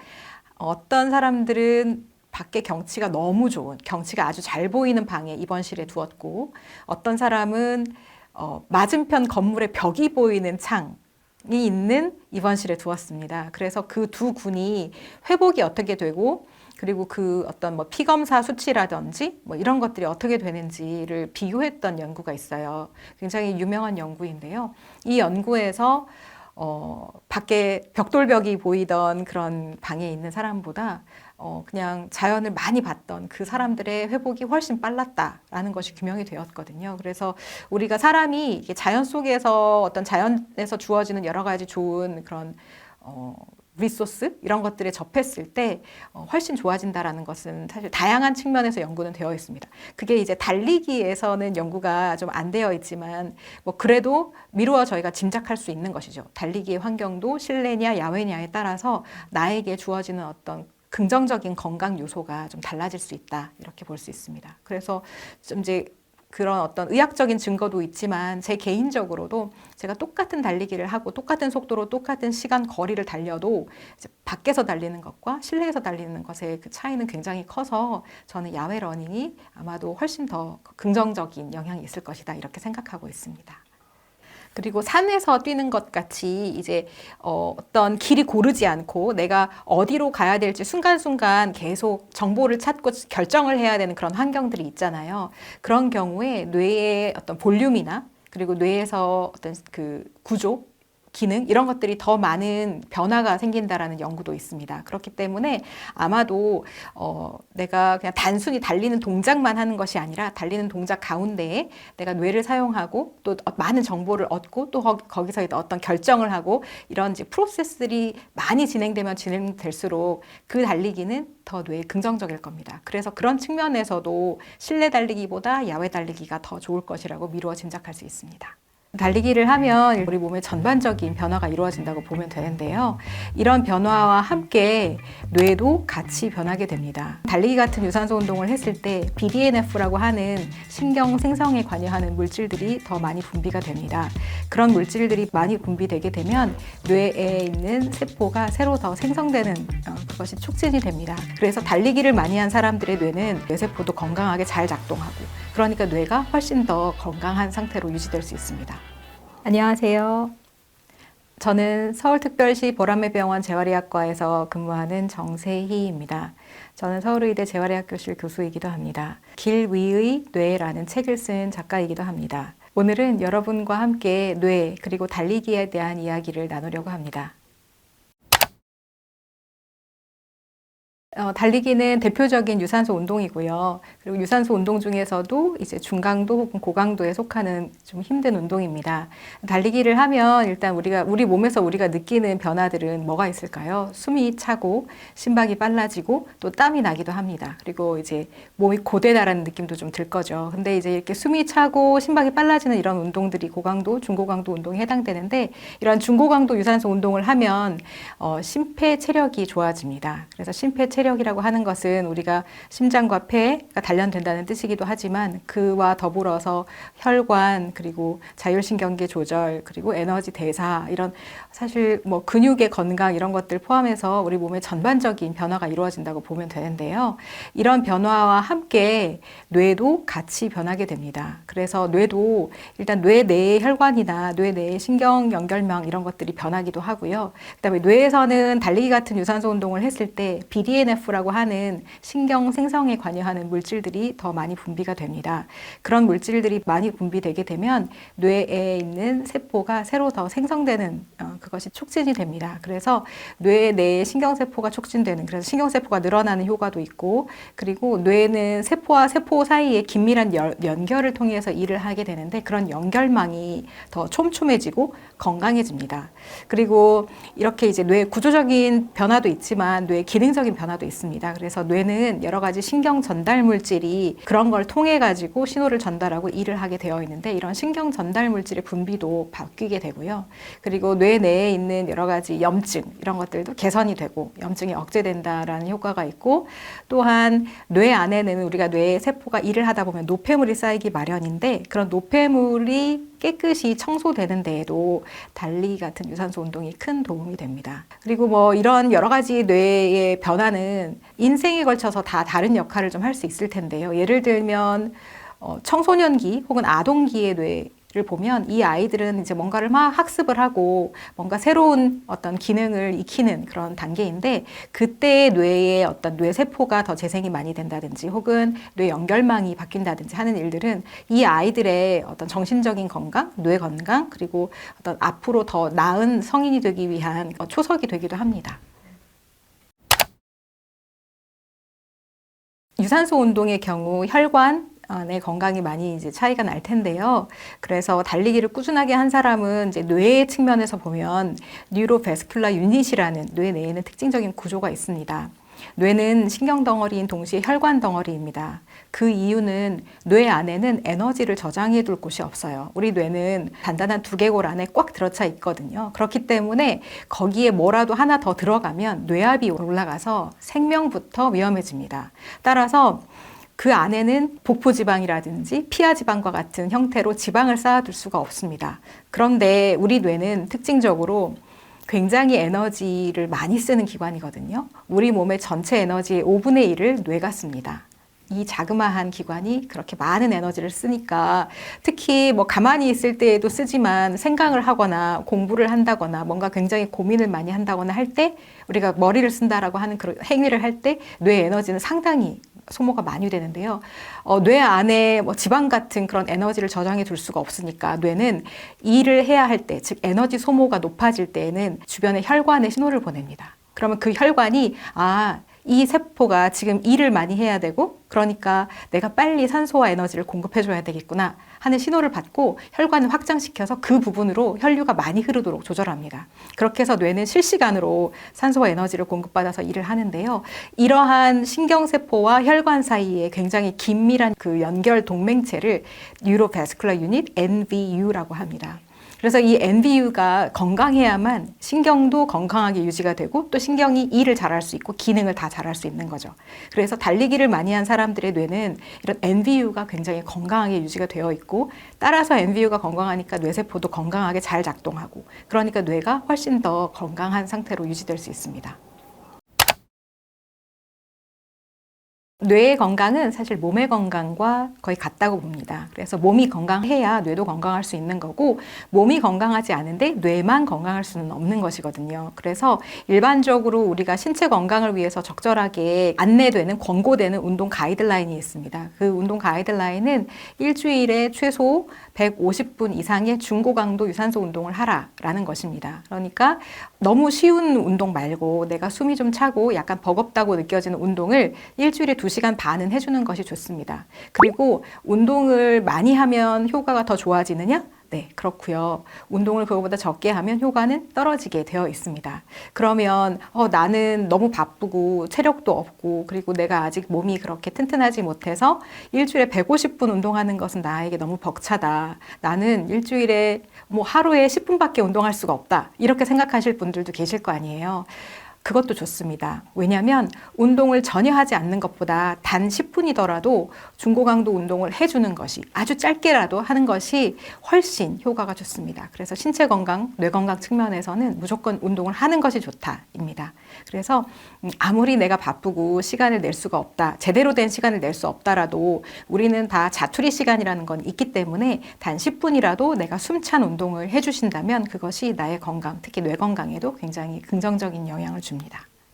어떤 사람들은 밖에 경치가 너무 좋은, 경치가 아주 잘 보이는 방에 입원실에 두었고 어떤 사람은 맞은편 건물의 벽이 보이는 창이 있는 입원실에 두었습니다. 그래서 그 두 군이 회복이 어떻게 되고 그리고 그 어떤 뭐 피검사 수치라든지 뭐 이런 것들이 어떻게 되는지를 비교했던 연구가 있어요. 굉장히 유명한 연구인데요. 이 연구에서 밖에 벽돌벽이 보이던 그런 방에 있는 사람보다 그냥 자연을 많이 봤던 그 사람들의 회복이 훨씬 빨랐다라는 것이 규명이 되었거든요. 그래서 우리가 사람이 이게 자연 속에서 어떤 자연에서 주어지는 여러 가지 좋은 그런 리소스 이런 것들에 접했을 때 훨씬 좋아진다라는 것은 사실 다양한 측면에서 연구는 되어 있습니다. 그게 이제 달리기에서는 연구가 좀 안 되어 있지만 뭐 그래도 미루어 저희가 짐작할 수 있는 것이죠. 달리기의 환경도 실내냐 야외냐에 따라서 나에게 주어지는 어떤 긍정적인 건강 요소가 좀 달라질 수 있다 이렇게 볼 수 있습니다. 그래서 좀 이제 그런 어떤 의학적인 증거도 있지만 제 개인적으로도 제가 똑같은 달리기를 하고 똑같은 속도로 똑같은 시간 거리를 달려도 이제 밖에서 달리는 것과 실내에서 달리는 것의 그 차이는 굉장히 커서 저는 야외 러닝이 아마도 훨씬 더 긍정적인 영향이 있을 것이다 이렇게 생각하고 있습니다. 그리고 산에서 뛰는 것 같이 이제 어떤 길이 고르지 않고 내가 어디로 가야 될지 순간순간 계속 정보를 찾고 결정을 해야 되는 그런 환경들이 있잖아요. 그런 경우에 뇌의 어떤 볼륨이나 그리고 뇌에서 어떤 그 구조 기능 이런 것들이 더 많은 변화가 생긴다라는 연구도 있습니다. 그렇기 때문에 아마도 내가 그냥 단순히 달리는 동작만 하는 것이 아니라 달리는 동작 가운데에 내가 뇌를 사용하고 또 많은 정보를 얻고 또 거기서 어떤 결정을 하고 이런 이제 프로세스들이 많이 진행되면 진행될수록 그 달리기는 더 뇌에 긍정적일 겁니다. 그래서 그런 측면에서도 실내 달리기보다 야외 달리기가 더 좋을 것이라고 미루어 짐작할 수 있습니다. 달리기를 하면 우리 몸의 전반적인 변화가 이루어진다고 보면 되는데요. 이런 변화와 함께 뇌도 같이 변하게 됩니다. 달리기 같은 유산소 운동을 했을 때 BDNF라고 하는 신경 생성에 관여하는 물질들이 더 많이 분비가 됩니다. 그런 물질들이 많이 분비되게 되면 뇌에 있는 세포가 새로 더 생성되는 그것이 촉진이 됩니다. 그래서 달리기를 많이 한 사람들의 뇌는 뇌세포도 건강하게 잘 작동하고 그러니까 뇌가 훨씬 더 건강한 상태로 유지될 수 있습니다. 안녕하세요. 저는 서울특별시 보람매병원 재활의학과에서 근무하는 정세희입니다. 저는 서울의대 재활의학교실 교수이기도 합니다. 길 위의 뇌라는 책을 쓴 작가이기도 합니다. 오늘은 여러분과 함께 뇌 그리고 달리기에 대한 이야기를 나누려고 합니다. 달리기는 대표적인 유산소 운동이고요. 그리고 유산소 운동 중에서도 이제 중강도 혹은 고강도에 속하는 좀 힘든 운동입니다. 달리기를 하면 일단 우리 몸에서 우리가 느끼는 변화들은 뭐가 있을까요? 숨이 차고 심박이 빨라지고 또 땀이 나기도 합니다. 그리고 이제 몸이 고되다라는 느낌도 좀 들 거죠. 근데 이제 이렇게 숨이 차고 심박이 빨라지는 이런 운동들이 고강도, 중고강도 운동에 해당되는데 이런 중고강도 유산소 운동을 하면 심폐체력이 좋아집니다. 그래서 심폐체력이라고 하는 것은 우리가 심장과 폐가 단련된다는 뜻이기도 하지만 그와 더불어서 혈관 그리고 자율신경계 조절 그리고 에너지 대사 이런 사실 뭐 근육의 건강 이런 것들 포함해서 우리 몸의 전반적인 변화가 이루어진다고 보면 되는데요. 이런 변화와 함께 뇌도 같이 변하게 됩니다. 그래서 뇌도 일단 뇌 내의 혈관이나 뇌 내의 신경 연결망 이런 것들이 변하기도 하고요. 그다음에 뇌에서는 달리기 같은 유산소 운동을 했을 때 BDNF라고 하는 신경 생성에 관여하는 물질들이 더 많이 분비가 됩니다. 그런 물질들이 많이 분비되게 되면 뇌에 있는 세포가 새로 더 생성되는 그것이 촉진이 됩니다. 그래서 뇌 내의 신경세포가 촉진되는 그래서 신경세포가 늘어나는 효과도 있고 그리고 뇌는 세포와 세포 사이에 긴밀한 연결을 통해서 일을 하게 되는데 그런 연결망이 더 촘촘해지고 건강해집니다. 그리고 이렇게 이제 뇌 구조적인 변화도 있지만 뇌 기능적인 변화도 있습니다. 그래서 뇌는 여러 가지 신경 전달 물질이 그런 걸 통해 가지고 신호를 전달하고 일을 하게 되어 있는데 이런 신경 전달 물질의 분비도 바뀌게 되고요. 그리고 뇌 내에 있는 여러 가지 염증 이런 것들도 개선이 되고 염증이 억제된다라는 효과가 있고 또한 뇌 안에는 우리가 뇌 세포가 일을 하다 보면 노폐물이 쌓이기 마련인데 그런 노폐물이 깨끗이 청소되는 데에도 달리기 같은 유산소 운동이 큰 도움이 됩니다. 그리고 뭐 이런 여러 가지 뇌의 변화는 인생에 걸쳐서 다 다른 역할을 좀 할 수 있을 텐데요. 예를 들면 청소년기 혹은 아동기의 뇌를 보면 이 아이들은 이제 뭔가를 막 학습을 하고 뭔가 새로운 어떤 기능을 익히는 그런 단계인데 그때의 뇌의 어떤 뇌세포가 더 재생이 많이 된다든지 혹은 뇌 연결망이 바뀐다든지 하는 일들은 이 아이들의 어떤 정신적인 건강, 뇌 건강 그리고 어떤 앞으로 더 나은 성인이 되기 위한 초석이 되기도 합니다. 유산소 운동의 경우 혈관의 건강이 많이 이제 차이가 날 텐데요. 그래서 달리기를 꾸준하게 한 사람은 이제 뇌의 측면에서 보면 뉴로베스큘라 유닛이라는 뇌 내에는 특징적인 구조가 있습니다. 뇌는 신경 덩어리인 동시에 혈관 덩어리입니다. 그 이유는 뇌 안에는 에너지를 저장해 둘 곳이 없어요. 우리 뇌는 단단한 두개골 안에 꽉 들어차 있거든요. 그렇기 때문에 거기에 뭐라도 하나 더 들어가면 뇌압이 올라가서 생명부터 위험해집니다. 따라서 그 안에는 복부지방이라든지 피하지방과 같은 형태로 지방을 쌓아둘 수가 없습니다. 그런데 우리 뇌는 특징적으로 굉장히 에너지를 많이 쓰는 기관이거든요. 우리 몸의 전체 에너지의 5분의 1을 뇌가 씁니다. 이 자그마한 기관이 그렇게 많은 에너지를 쓰니까 특히 뭐 가만히 있을 때에도 쓰지만 생각을 하거나 공부를 한다거나 뭔가 굉장히 고민을 많이 한다거나 할 때 우리가 머리를 쓴다라고 하는 그런 행위를 할 때 뇌 에너지는 상당히 소모가 많이 되는데요. 뇌 안에 뭐 지방 같은 그런 에너지를 저장해 둘 수가 없으니까 뇌는 일을 해야 할 때, 즉 에너지 소모가 높아질 때에는 주변의 혈관에 신호를 보냅니다. 그러면 그 혈관이 이 세포가 지금 일을 많이 해야 되고 그러니까 내가 빨리 산소와 에너지를 공급해줘야 되겠구나 하는 신호를 받고 혈관을 확장시켜서 그 부분으로 혈류가 많이 흐르도록 조절합니다. 그렇게 해서 뇌는 실시간으로 산소와 에너지를 공급받아서 일을 하는데요. 이러한 신경세포와 혈관 사이에 굉장히 긴밀한 그 연결 동맹체를 뉴로베스큘러 유닛 NVU라고 합니다. 그래서 이 NVU가 건강해야만 신경도 건강하게 유지가 되고 또 신경이 일을 잘할 수 있고 기능을 다 잘할 수 있는 거죠. 그래서 달리기를 많이 한 사람들의 뇌는 이런 NVU가 굉장히 건강하게 유지가 되어 있고 따라서 NVU가 건강하니까 뇌세포도 건강하게 잘 작동하고 그러니까 뇌가 훨씬 더 건강한 상태로 유지될 수 있습니다. 뇌의 건강은 사실 몸의 건강과 거의 같다고 봅니다. 그래서 몸이 건강해야 뇌도 건강할 수 있는 거고 몸이 건강하지 않은데 뇌만 건강할 수는 없는 것이거든요. 그래서 일반적으로 우리가 신체 건강을 위해서 적절하게 안내되는 권고되는 운동 가이드라인이 있습니다. 그 운동 가이드라인은 일주일에 최소 150분 이상의 중고강도 유산소 운동을 하라라는 것입니다. 그러니까 너무 쉬운 운동 말고 내가 숨이 좀 차고 약간 버겁다고 느껴지는 운동을 일주일에 2시간 반은 해주는 것이 좋습니다. 그리고 운동을 많이 하면 효과가 더 좋아지느냐? 네, 그렇고요. 운동을 그거보다 적게 하면 효과는 떨어지게 되어 있습니다. 그러면 나는 너무 바쁘고 체력도 없고 그리고 내가 아직 몸이 그렇게 튼튼하지 못해서 일주일에 150분 운동하는 것은 나에게 너무 벅차다. 나는 일주일에 뭐 하루에 10분밖에 운동할 수가 없다. 이렇게 생각하실 분들도 계실 거 아니에요. 그것도 좋습니다. 왜냐하면 운동을 전혀 하지 않는 것보다 단 10분이더라도 중고강도 운동을 해주는 것이 아주 짧게라도 하는 것이 훨씬 효과가 좋습니다. 그래서 신체 건강, 뇌 건강 측면에서는 무조건 운동을 하는 것이 좋다입니다. 그래서 아무리 내가 바쁘고 시간을 낼 수가 없다, 제대로 된 시간을 낼 수 없다라도 우리는 다 자투리 시간이라는 건 있기 때문에 단 10분이라도 내가 숨찬 운동을 해주신다면 그것이 나의 건강, 특히 뇌 건강에도 굉장히 긍정적인 영향을 줍니다.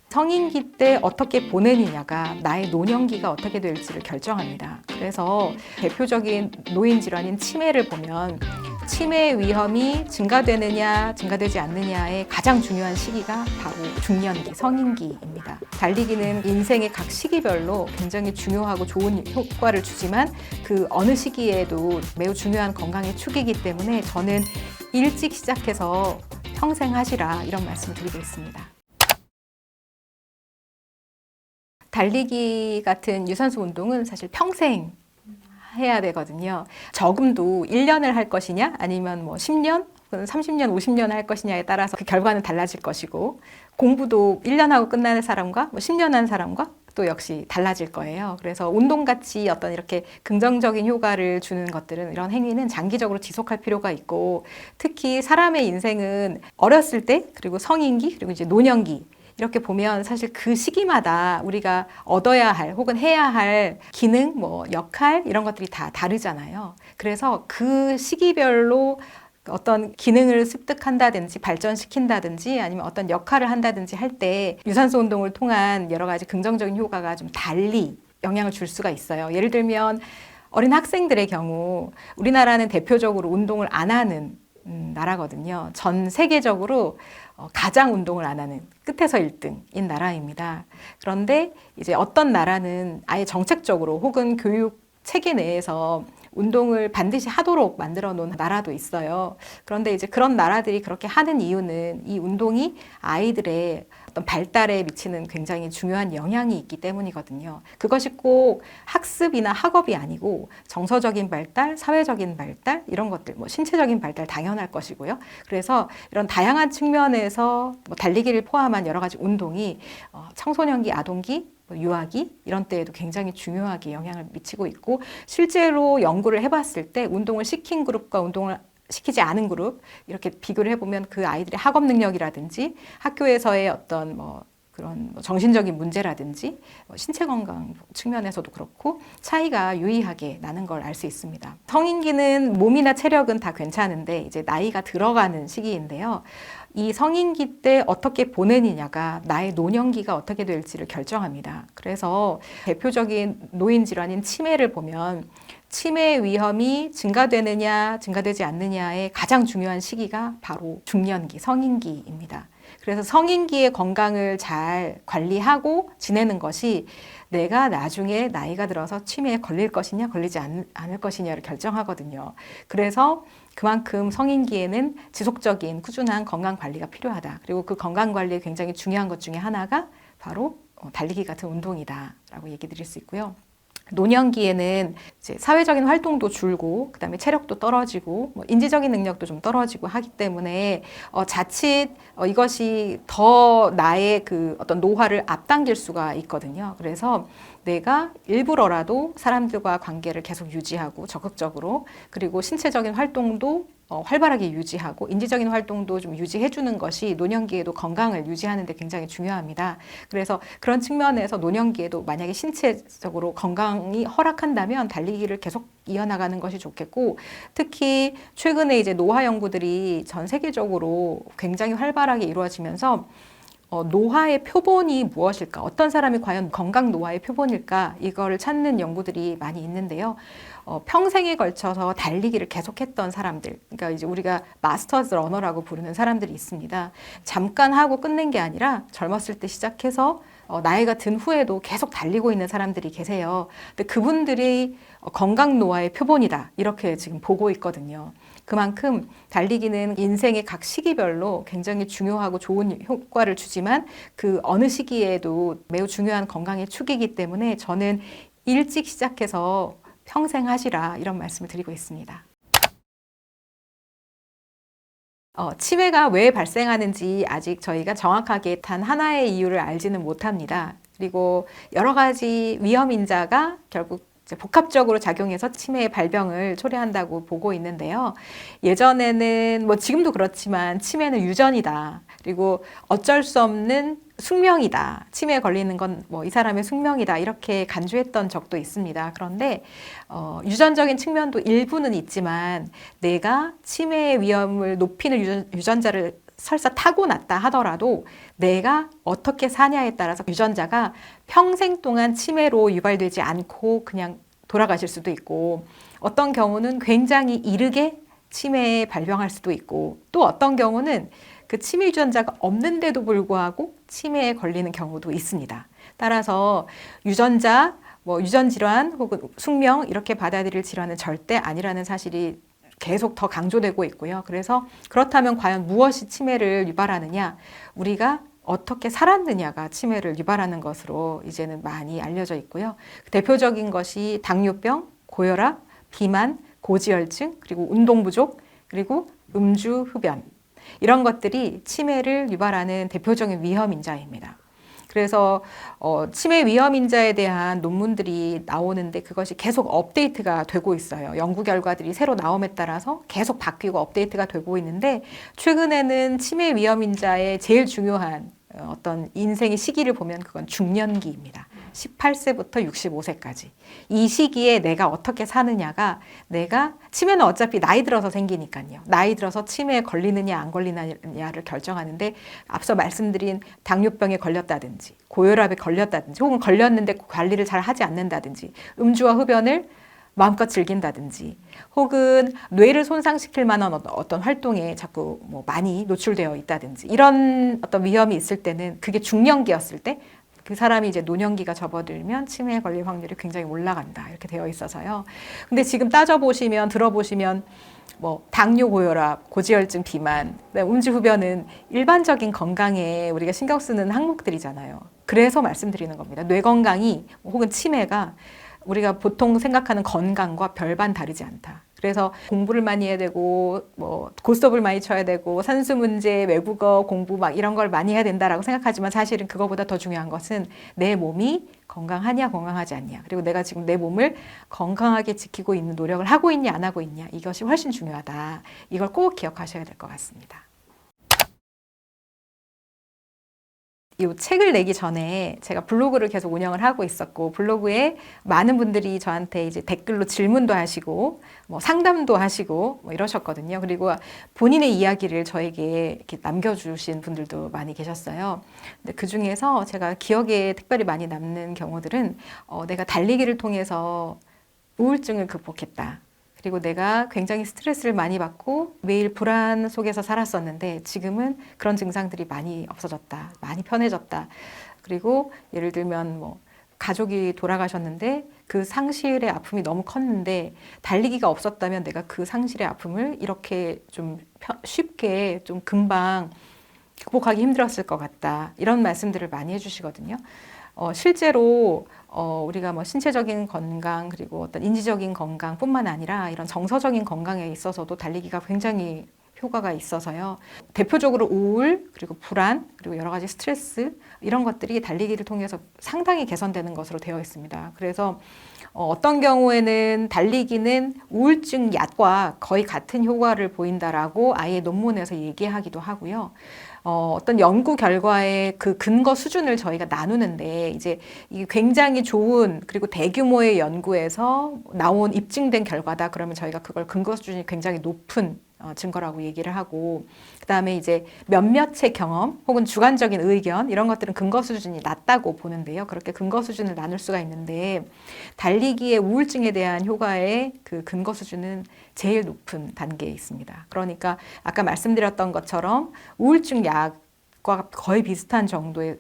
성인기 때 어떻게 보내느냐가 나의 노년기가 어떻게 될지를 결정합니다. 그래서 대표적인 노인 질환인 치매를 보면 치매 위험이 증가되느냐 증가되지 않느냐의 가장 중요한 시기가 바로 중년기, 성인기입니다. 달리기는 인생의 각 시기별로 굉장히 중요하고 좋은 효과를 주지만 그 어느 시기에도 매우 중요한 건강의 축이기 때문에 저는 일찍 시작해서 평생 하시라 이런 말씀을 드리고 있습니다. 달리기 같은 유산소 운동은 사실 평생 해야 되거든요. 저금도 1년을 할 것이냐 아니면 뭐 10년, 30년, 50년 할 것이냐에 따라서 그 결과는 달라질 것이고 공부도 1년 하고 끝나는 사람과 뭐 10년 한 사람과 또 역시 달라질 거예요. 그래서 운동같이 어떤 이렇게 긍정적인 효과를 주는 것들은 이런 행위는 장기적으로 지속할 필요가 있고 특히 사람의 인생은 어렸을 때 그리고 성인기 그리고 이제 노년기 이렇게 보면 사실 그 시기마다 우리가 얻어야 할 혹은 해야 할 기능, 뭐 역할 이런 것들이 다 다르잖아요. 그래서 그 시기별로 어떤 기능을 습득한다든지 발전시킨다든지 아니면 어떤 역할을 한다든지 할 때 유산소 운동을 통한 여러 가지 긍정적인 효과가 좀 달리 영향을 줄 수가 있어요. 예를 들면 어린 학생들의 경우 우리나라는 대표적으로 운동을 안 하는 나라거든요. 전 세계적으로 가장 운동을 안 하는 끝에서 1등인 나라입니다. 그런데 이제 어떤 나라는 아예 정책적으로 혹은 교육 체계 내에서 운동을 반드시 하도록 만들어 놓은 나라도 있어요. 그런데 이제 그런 나라들이 그렇게 하는 이유는 이 운동이 아이들의 어떤 발달에 미치는 굉장히 중요한 영향이 있기 때문이거든요. 그것이 꼭 학습이나 학업이 아니고 정서적인 발달, 사회적인 발달 이런 것들, 뭐 신체적인 발달 당연할 것이고요. 그래서 이런 다양한 측면에서 뭐 달리기를 포함한 여러 가지 운동이 청소년기, 아동기 유아기 이런 때에도 굉장히 중요하게 영향을 미치고 있고 실제로 연구를 해봤을 때 운동을 시킨 그룹과 운동을 시키지 않은 그룹 이렇게 비교를 해보면 그 아이들의 학업 능력이라든지 학교에서의 어떤 뭐 그런 정신적인 문제라든지 신체 건강 측면에서도 그렇고 차이가 유의하게 나는 걸 알 수 있습니다. 성인기는 몸이나 체력은 다 괜찮은데 이제 나이가 들어가는 시기인데요. 이 성인기 때 어떻게 보내느냐가 나의 노년기가 어떻게 될지를 결정합니다. 그래서 대표적인 노인 질환인 치매를 보면 치매 위험이 증가되느냐, 증가되지 않느냐의 가장 중요한 시기가 바로 중년기, 성인기입니다. 그래서 성인기의 건강을 잘 관리하고 지내는 것이 내가 나중에 나이가 들어서 치매에 걸릴 것이냐, 걸리지 않을 것이냐를 결정하거든요. 그래서 그만큼 성인기에는 지속적인 꾸준한 건강 관리가 필요하다. 그리고 그 건강 관리에 굉장히 중요한 것 중에 하나가 바로 달리기 같은 운동이다라고 얘기 드릴 수 있고요. 노년기에는 이제 사회적인 활동도 줄고 그다음에 체력도 떨어지고 인지적인 능력도 좀 떨어지고 하기 때문에 자칫 이것이 더 나의 그 어떤 노화를 앞당길 수가 있거든요. 그래서 내가 일부러라도 사람들과 관계를 계속 유지하고 적극적으로 그리고 신체적인 활동도 활발하게 유지하고 인지적인 활동도 좀 유지해주는 것이 노년기에도 건강을 유지하는 데 굉장히 중요합니다. 그래서 그런 측면에서 노년기에도 만약에 신체적으로 건강이 허락한다면 달리기를 계속 이어나가는 것이 좋겠고 특히 최근에 이제 노화 연구들이 전 세계적으로 굉장히 활발하게 이루어지면서 노화의 표본이 무엇일까? 어떤 사람이 과연 건강 노화의 표본일까? 이거를 찾는 연구들이 많이 있는데요. 평생에 걸쳐서 달리기를 계속했던 사람들, 그러니까 이제 우리가 마스터즈 러너라고 부르는 사람들이 있습니다. 잠깐 하고 끝낸 게 아니라 젊었을 때 시작해서 나이가 든 후에도 계속 달리고 있는 사람들이 계세요. 근데 그분들이 건강 노화의 표본이다. 이렇게 지금 보고 있거든요. 그만큼 달리기는 인생의 각 시기별로 굉장히 중요하고 좋은 효과를 주지만 그 어느 시기에도 매우 중요한 건강의 축이기 때문에 저는 일찍 시작해서 평생 하시라 이런 말씀을 드리고 있습니다. 치매가 왜 발생하는지 아직 저희가 정확하게 단 하나의 이유를 알지는 못합니다. 그리고 여러 가지 위험 인자가 결국 복합적으로 작용해서 치매의 발병을 초래한다고 보고 있는데요. 예전에는 지금도 그렇지만 치매는 유전이다. 그리고 어쩔 수 없는 숙명이다. 치매에 걸리는 건 이 사람의 숙명이다. 이렇게 간주했던 적도 있습니다. 그런데 유전적인 측면도 일부는 있지만 내가 치매의 위험을 높이는 유전자를 설사 타고났다 하더라도 내가 어떻게 사냐에 따라서 유전자가 평생 동안 치매로 유발되지 않고 그냥 돌아가실 수도 있고 어떤 경우는 굉장히 이르게 치매에 발병할 수도 있고 또 어떤 경우는 그 치매 유전자가 없는데도 불구하고 치매에 걸리는 경우도 있습니다. 따라서 유전자, 유전 질환 혹은 숙명 이렇게 받아들일 질환은 절대 아니라는 사실이 계속 더 강조되고 있고요. 그래서 그렇다면 과연 무엇이 치매를 유발하느냐? 우리가 어떻게 살았느냐가 치매를 유발하는 것으로 이제는 많이 알려져 있고요. 대표적인 것이 당뇨병, 고혈압, 비만, 고지혈증, 그리고 운동 부족, 그리고 음주, 흡연. 이런 것들이 치매를 유발하는 대표적인 위험 인자입니다. 그래서 치매 위험 인자에 대한 논문들이 나오는데 그것이 계속 업데이트가 되고 있어요. 연구 결과들이 새로 나옴에 따라서 계속 바뀌고 업데이트가 되고 있는데 최근에는 치매 위험 인자의 제일 중요한 어떤 인생의 시기를 보면 그건 중년기입니다. 18세부터 65세까지. 이 시기에 내가 어떻게 사느냐가 치매는 어차피 나이 들어서 생기니까요. 나이 들어서 치매에 걸리느냐 안 걸리느냐를 결정하는데 앞서 말씀드린 당뇨병에 걸렸다든지 고혈압에 걸렸다든지 혹은 걸렸는데 관리를 잘 하지 않는다든지 음주와 흡연을 마음껏 즐긴다든지 혹은 뇌를 손상시킬 만한 어떤 활동에 자꾸 많이 노출되어 있다든지 이런 어떤 위험이 있을 때는 그게 중년기였을 때 그 사람이 이제 노년기가 접어들면 치매에 걸릴 확률이 굉장히 올라간다 이렇게 되어 있어서요. 근데 지금 따져보시면 들어보시면 당뇨, 고혈압, 고지혈증, 비만, 음주, 흡연은 일반적인 건강에 우리가 신경 쓰는 항목들이잖아요. 그래서 말씀드리는 겁니다. 뇌 건강이 혹은 치매가 우리가 보통 생각하는 건강과 별반 다르지 않다. 그래서 공부를 많이 해야 되고 고스톱을 많이 쳐야 되고 산수 문제, 외국어 공부 이런 걸 많이 해야 된다라고 생각하지만 사실은 그거보다 더 중요한 것은 내 몸이 건강하냐 건강하지 않냐 그리고 내가 지금 내 몸을 건강하게 지키고 있는 노력을 하고 있냐 안 하고 있냐 이것이 훨씬 중요하다. 이걸 꼭 기억하셔야 될 것 같습니다. 이 책을 내기 전에 제가 블로그를 계속 운영을 하고 있었고, 블로그에 많은 분들이 저한테 이제 댓글로 질문도 하시고 뭐 상담도 하시고 뭐 이러셨거든요. 그리고 본인의 이야기를 저에게 이렇게 남겨주신 분들도 많이 계셨어요. 근데 그 중에서 제가 기억에 특별히 많이 남는 경우들은 내가 달리기를 통해서 우울증을 극복했다. 그리고 내가 굉장히 스트레스를 많이 받고 매일 불안 속에서 살았었는데 지금은 그런 증상들이 많이 없어졌다. 많이 편해졌다. 그리고 예를 들면 뭐 가족이 돌아가셨는데 그 상실의 아픔이 너무 컸는데 달리기가 없었다면 내가 그 상실의 아픔을 이렇게 좀 쉽게 좀 금방 극복하기 힘들었을 것 같다. 이런 말씀들을 많이 해주시거든요. 실제로 우리가 뭐 신체적인 건강 그리고 어떤 인지적인 건강뿐만 아니라 이런 정서적인 건강에 있어서도 달리기가 굉장히 효과가 있어서요. 대표적으로 우울 그리고 불안 그리고 여러 가지 스트레스 이런 것들이 달리기를 통해서 상당히 개선되는 것으로 되어 있습니다. 그래서 어떤 경우에는 달리기는 우울증 약과 거의 같은 효과를 보인다라고 아예 논문에서 얘기하기도 하고요. 어떤 연구 결과의 그 근거 수준을 저희가 나누는데 이제 이게 굉장히 좋은 그리고 대규모의 연구에서 나온 입증된 결과다 그러면 저희가 그걸 근거 수준이 굉장히 높은 증거라고 얘기를 하고, 그 다음에 이제 몇몇의 경험 혹은 주관적인 의견 이런 것들은 근거 수준이 낮다고 보는데요. 그렇게 근거 수준을 나눌 수가 있는데 달리기의 우울증에 대한 효과의 그 근거 수준은 제일 높은 단계에 있습니다. 그러니까 아까 말씀드렸던 것처럼 우울증 약과 거의 비슷한 정도의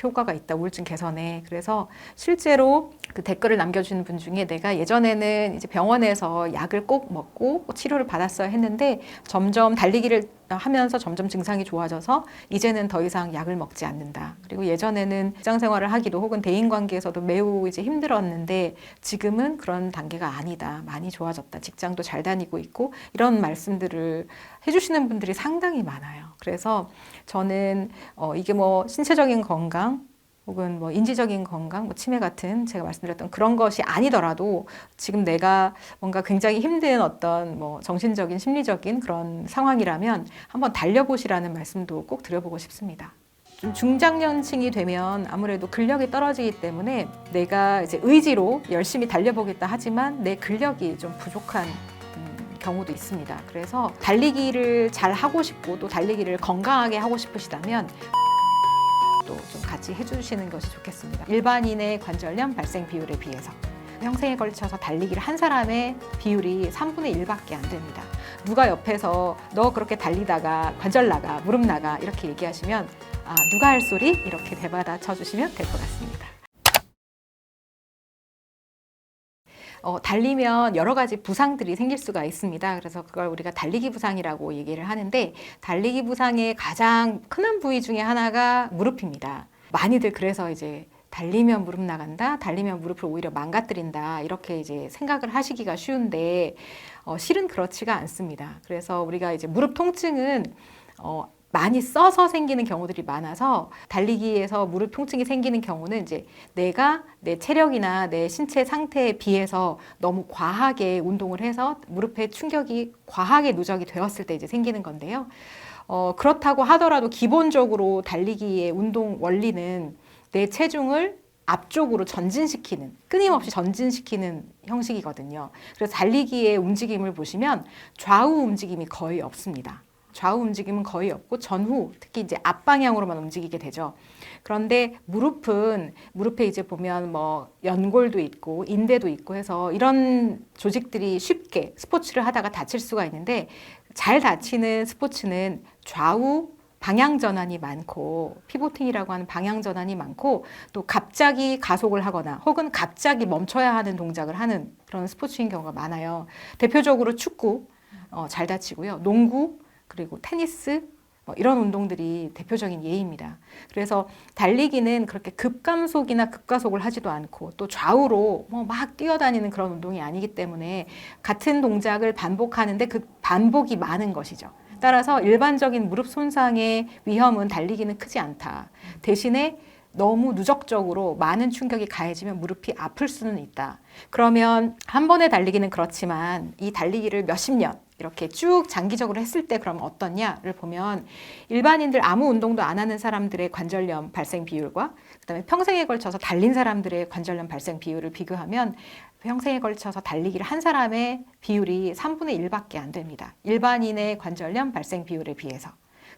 효과가 있다, 우울증 개선에. 그래서 실제로 그 댓글을 남겨주는 분 중에 내가 예전에는 이제 병원에서 약을 꼭 먹고 치료를 받았어야 했는데 점점 달리기를 하면서 점점 증상이 좋아져서 이제는 더 이상 약을 먹지 않는다. 그리고 예전에는 직장 생활을 하기도 혹은 대인 관계에서도 매우 이제 힘들었는데 지금은 그런 단계가 아니다. 많이 좋아졌다. 직장도 잘 다니고 있고 이런 말씀들을 해주시는 분들이 상당히 많아요. 그래서 저는 이게 뭐 신체적인 건강 혹은 뭐 인지적인 건강, 뭐 치매 같은 제가 말씀드렸던 그런 것이 아니더라도 지금 내가 뭔가 굉장히 힘든 어떤 뭐 정신적인 심리적인 그런 상황이라면 한번 달려보시라는 말씀도 꼭 드려보고 싶습니다. 좀 중장년층이 되면 아무래도 근력이 떨어지기 때문에 내가 이제 의지로 열심히 달려보겠다 하지만 내 근력이 좀 부족한 경우도 있습니다. 그래서 달리기를 잘 하고 싶고 또 달리기를 건강하게 하고 싶으시다면 또 좀 같이 해주시는 것이 좋겠습니다. 일반인의 관절염 발생 비율에 비해서 평생에 걸쳐서 달리기를 한 사람의 비율이 3분의 1밖에 안 됩니다. 누가 옆에서 너 그렇게 달리다가 관절 나가, 무릎 나가 이렇게 얘기하시면 누가 할 소리? 이렇게 대받아 쳐주시면 될 것 같습니다. 달리면 여러 가지 부상들이 생길 수가 있습니다. 그래서 그걸 우리가 달리기 부상이라고 얘기를 하는데 달리기 부상의 가장 큰 부위 중에 하나가 무릎입니다. 많이들 그래서 이제 달리면 무릎 나간다, 달리면 무릎을 오히려 망가뜨린다 이렇게 이제 생각을 하시기가 쉬운데 실은 그렇지가 않습니다. 그래서 우리가 이제 무릎 통증은 많이 써서 생기는 경우들이 많아서 달리기에서 무릎 통증이 생기는 경우는 이제 내가 내 체력이나 내 신체 상태에 비해서 너무 과하게 운동을 해서 무릎에 충격이 과하게 누적이 되었을 때 이제 생기는 건데요. 그렇다고 하더라도 기본적으로 달리기의 운동 원리는 내 체중을 앞쪽으로 전진시키는, 끊임없이 전진시키는 형식이거든요. 그래서 달리기의 움직임을 보시면 좌우 움직임이 거의 없습니다. 좌우 움직임은 거의 없고 전후, 특히 이제 앞방향으로만 움직이게 되죠. 그런데 무릎은 무릎에 이제 보면 뭐 연골도 있고 인대도 있고 해서 이런 조직들이 쉽게 스포츠를 하다가 다칠 수가 있는데 잘 다치는 스포츠는 좌우 방향 전환이 많고 피보팅이라고 하는 방향 전환이 많고 또 갑자기 가속을 하거나 혹은 갑자기 멈춰야 하는 동작을 하는 그런 스포츠인 경우가 많아요. 대표적으로 축구 잘 다치고요. 농구 그리고 테니스 이런 운동들이 대표적인 예입니다. 그래서 달리기는 그렇게 급감속이나 급가속을 하지도 않고 또 좌우로 막 뛰어다니는 그런 운동이 아니기 때문에 같은 동작을 반복하는데 그 반복이 많은 것이죠. 따라서 일반적인 무릎 손상의 위험은 달리기는 크지 않다. 대신에 너무 누적적으로 많은 충격이 가해지면 무릎이 아플 수는 있다. 그러면 한 번의 달리기는 그렇지만 이 달리기를 몇십 년 이렇게 쭉 장기적으로 했을 때 그럼 어떠냐를 보면 일반인들 아무 운동도 안 하는 사람들의 관절염 발생 비율과 그다음에 평생에 걸쳐서 달린 사람들의 관절염 발생 비율을 비교하면 평생에 걸쳐서 달리기를 한 사람의 비율이 3분의 1밖에 안 됩니다. 일반인의 관절염 발생 비율에 비해서.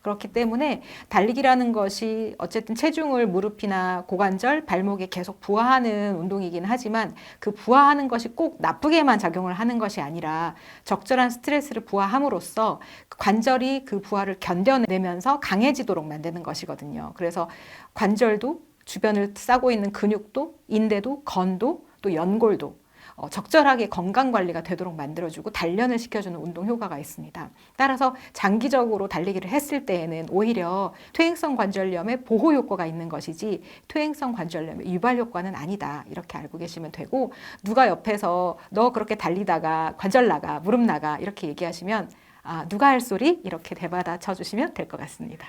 그렇기 때문에 달리기라는 것이 어쨌든 체중을 무릎이나 고관절, 발목에 계속 부하하는 운동이긴 하지만 그 부하하는 것이 꼭 나쁘게만 작용을 하는 것이 아니라 적절한 스트레스를 부하함으로써 관절이 그 부하를 견뎌내면서 강해지도록 만드는 것이거든요. 그래서 관절도 주변을 싸고 있는 근육도, 인대도, 건도, 또 연골도 적절하게 건강 관리가 되도록 만들어주고 단련을 시켜주는 운동 효과가 있습니다. 따라서 장기적으로 달리기를 했을 때에는 오히려 퇴행성 관절염의 보호 효과가 있는 것이지 퇴행성 관절염의 유발 효과는 아니다. 이렇게 알고 계시면 되고 누가 옆에서 너 그렇게 달리다가 관절 나가, 무릎 나가 이렇게 얘기하시면 누가 할 소리? 이렇게 대받아 쳐주시면 될 것 같습니다.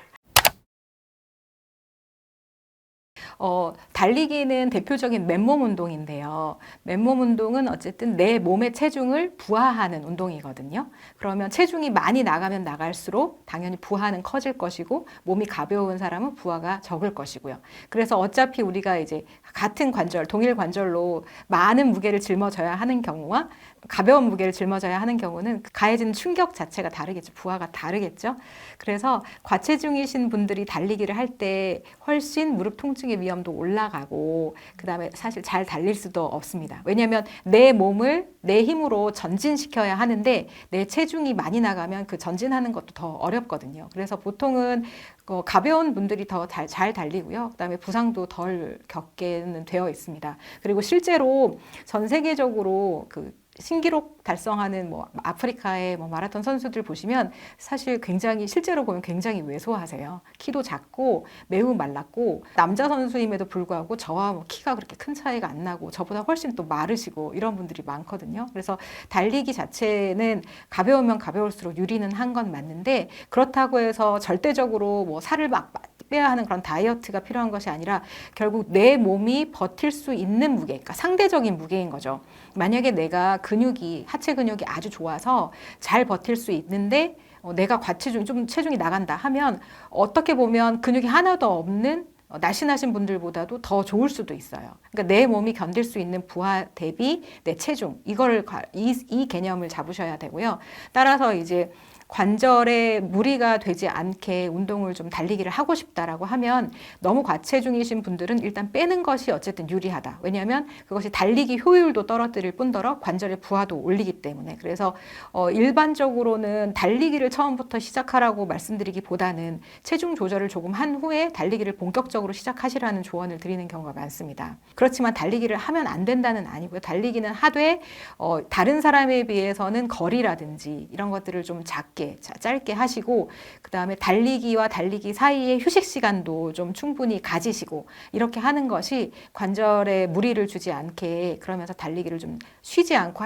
달리기는 대표적인 맨몸 운동인데요. 맨몸 운동은 어쨌든 내 몸의 체중을 부하하는 운동이거든요. 그러면 체중이 많이 나가면 나갈수록 당연히 부하는 커질 것이고 몸이 가벼운 사람은 부하가 적을 것이고요. 그래서 어차피 우리가 이제 같은 관절, 동일 관절로 많은 무게를 짊어져야 하는 경우와 가벼운 무게를 짊어져야 하는 경우는 가해지는 충격 자체가 다르겠죠. 부하가 다르겠죠. 그래서 과체중이신 분들이 달리기를 할 때 훨씬 무릎 통증의 위험도 올라가고 그다음에 사실 잘 달릴 수도 없습니다. 왜냐하면 내 몸을 내 힘으로 전진시켜야 하는데 내 체중이 많이 나가면 그 전진하는 것도 더 어렵거든요. 그래서 보통은 가벼운 분들이 더 잘 달리고요. 그다음에 부상도 덜 겪게는 되어 있습니다. 그리고 실제로 전 세계적으로 신기록 달성하는 아프리카의 마라톤 선수들 보시면 사실 굉장히 실제로 보면 굉장히 왜소하세요. 키도 작고 매우 말랐고 남자 선수임에도 불구하고 저와 키가 그렇게 큰 차이가 안 나고 저보다 훨씬 또 마르시고 이런 분들이 많거든요. 그래서 달리기 자체는 가벼우면 가벼울수록 유리는 한 건 맞는데 그렇다고 해서 절대적으로 살을 막 빼야 하는 그런 다이어트가 필요한 것이 아니라 결국 내 몸이 버틸 수 있는 무게, 그러니까 상대적인 무게인 거죠. 만약에 내가 하체 근육이 아주 좋아서 잘 버틸 수 있는데 내가 좀 체중이 나간다 하면 어떻게 보면 근육이 하나도 없는 날씬하신 분들보다도 더 좋을 수도 있어요. 그러니까 내 몸이 견딜 수 있는 부하 대비 내 체중, 이 개념을 잡으셔야 되고요. 따라서 이제 관절에 무리가 되지 않게 운동을 좀 달리기를 하고 싶다라고 하면 너무 과체중이신 분들은 일단 빼는 것이 어쨌든 유리하다. 왜냐하면 그것이 달리기 효율도 떨어뜨릴 뿐더러 관절의 부하도 올리기 때문에. 그래서 일반적으로는 달리기를 처음부터 시작하라고 말씀드리기보다는 체중 조절을 조금 한 후에 달리기를 본격적으로 시작하시라는 조언을 드리는 경우가 많습니다. 그렇지만 달리기를 하면 안 된다는 아니고요. 달리기는 하되 다른 사람에 비해서는 거리라든지 이런 것들을 좀 짧게 하시고 그다음에 달리기와 달리기 사이에 휴식 시간도 좀 충분히 가지시고 이렇게 하는 것이 관절에 무리를 주지 않게 그러면서 달리기를 좀 쉬지 않고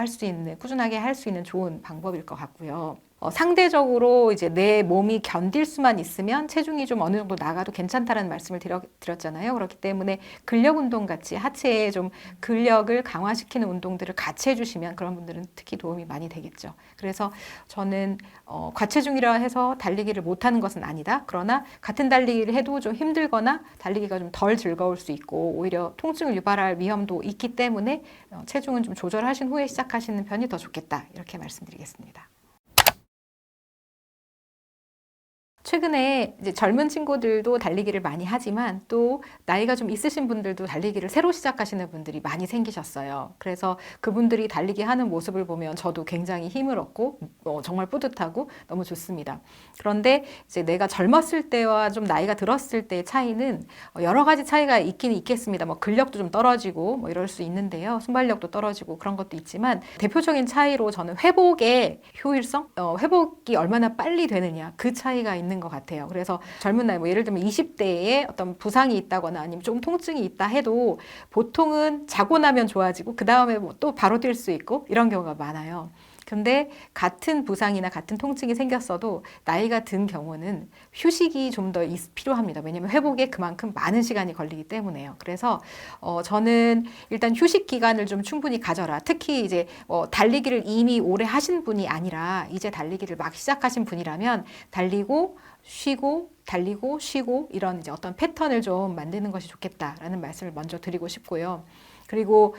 꾸준하게 할 수 있는 좋은 방법일 것 같고요. 상대적으로 이제 내 몸이 견딜 수만 있으면 체중이 좀 어느 정도 나가도 괜찮다라는 말씀을 드렸잖아요. 그렇기 때문에 근력 운동 같이 하체에 좀 근력을 강화시키는 운동들을 같이 해주시면 그런 분들은 특히 도움이 많이 되겠죠. 그래서 저는 과체중이라 해서 달리기를 못하는 것은 아니다. 그러나 같은 달리기를 해도 좀 힘들거나 달리기가 좀 덜 즐거울 수 있고 오히려 통증을 유발할 위험도 있기 때문에 체중은 좀 조절하신 후에 시작하시는 편이 더 좋겠다. 이렇게 말씀드리겠습니다. 최근에 이제 젊은 친구들도 달리기를 많이 하지만 또 나이가 좀 있으신 분들도 달리기를 새로 시작하시는 분들이 많이 생기셨어요. 그래서 그분들이 달리기 하는 모습을 보면 저도 굉장히 힘을 얻고 정말 뿌듯하고 너무 좋습니다. 그런데 이제 내가 젊었을 때와 좀 나이가 들었을 때의 차이는 여러 가지 차이가 있긴 있겠습니다. 근력도 좀 떨어지고 이럴 수 있는데요. 순발력도 떨어지고 그런 것도 있지만 대표적인 차이로 저는 회복의 효율성, 회복이 얼마나 빨리 되느냐 그 차이가 있는 것 같아요. 그래서 젊은 나이 예를 들면 20대에 어떤 부상이 있다거나 아니면 조금 통증이 있다 해도 보통은 자고 나면 좋아지고 그 다음에 또 바로 뛸 수 있고 이런 경우가 많아요. 근데 같은 부상이나 같은 통증이 생겼어도 나이가 든 경우는 휴식이 좀 더 필요합니다. 왜냐하면 회복에 그만큼 많은 시간이 걸리기 때문에요. 그래서 저는 일단 휴식 기간을 좀 충분히 가져라. 특히 이제 달리기를 이미 오래 하신 분이 아니라 이제 달리기를 막 시작하신 분이라면 달리고 쉬고 달리고 쉬고 이런 이제 어떤 패턴을 좀 만드는 것이 좋겠다라는 말씀을 먼저 드리고 싶고요. 그리고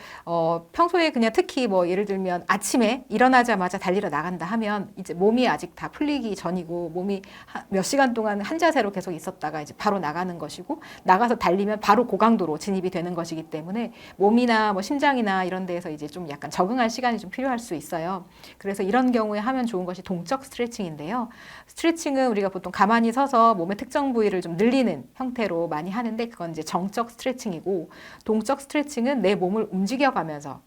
평소에 그냥 특히 뭐 예를 들면 아침에 일어나자마자 달리러 나간다 하면 이제 몸이 아직 다 풀리기 전이고 몸이 몇 시간 동안 한 자세로 계속 있었다가 이제 바로 나가는 것이고 나가서 달리면 바로 고강도로 진입이 되는 것이기 때문에 몸이나 뭐 심장이나 이런 데에서 이제 좀 약간 적응할 시간이 좀 필요할 수 있어요. 그래서 이런 경우에 하면 좋은 것이 동적 스트레칭인데요. 스트레칭은 우리가 보통 가만히 서서 몸의 특정 부위를 좀 늘리는 형태로 많이 하는데 그건 이제 정적 스트레칭이고 동적 스트레칭은 내 몸을 움직여가면서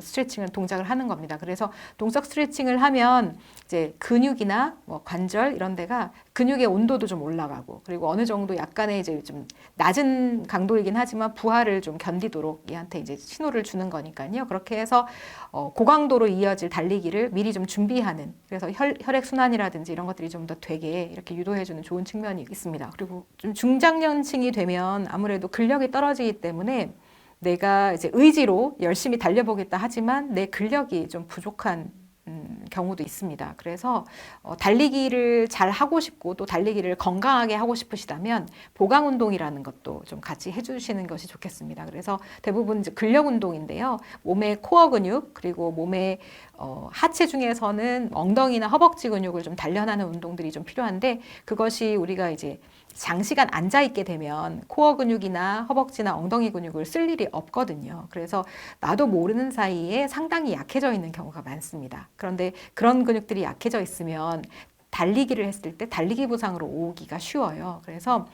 스트레칭을 동작을 하는 겁니다. 그래서 동적 스트레칭을 하면 이제 근육이나 뭐 관절 이런 데가 근육의 온도도 좀 올라가고 그리고 어느 정도 약간의 이제 좀 낮은 강도이긴 하지만 부하를 좀 견디도록 얘한테 이제 신호를 주는 거니까요. 그렇게 해서 고강도로 이어질 달리기를 미리 좀 준비하는 그래서 혈액 순환이라든지 이런 것들이 좀 더 되게 이렇게 유도해주는 좋은 측면이 있습니다. 그리고 좀 중장년층이 되면 아무래도 근력이 떨어지기 때문에 내가 이제 의지로 열심히 달려보겠다 하지만 내 근력이 좀 부족한 경우도 있습니다. 그래서 달리기를 잘 하고 싶고 또 달리기를 건강하게 하고 싶으시다면 보강 운동이라는 것도 좀 같이 해주시는 것이 좋겠습니다. 그래서 대부분 이제 근력 운동인데요. 몸의 코어 근육 그리고 몸의 하체 중에서는 엉덩이나 허벅지 근육을 좀 단련하는 운동들이 좀 필요한데 그것이 우리가 이제 장시간 앉아 있게 되면 코어 근육이나 허벅지나 엉덩이 근육을 쓸 일이 없거든요. 그래서 나도 모르는 사이에 상당히 약해져 있는 경우가 많습니다. 그런데 그런 근육들이 약해져 있으면 달리기를 했을 때 달리기 부상으로 오기가 쉬워요. 그래서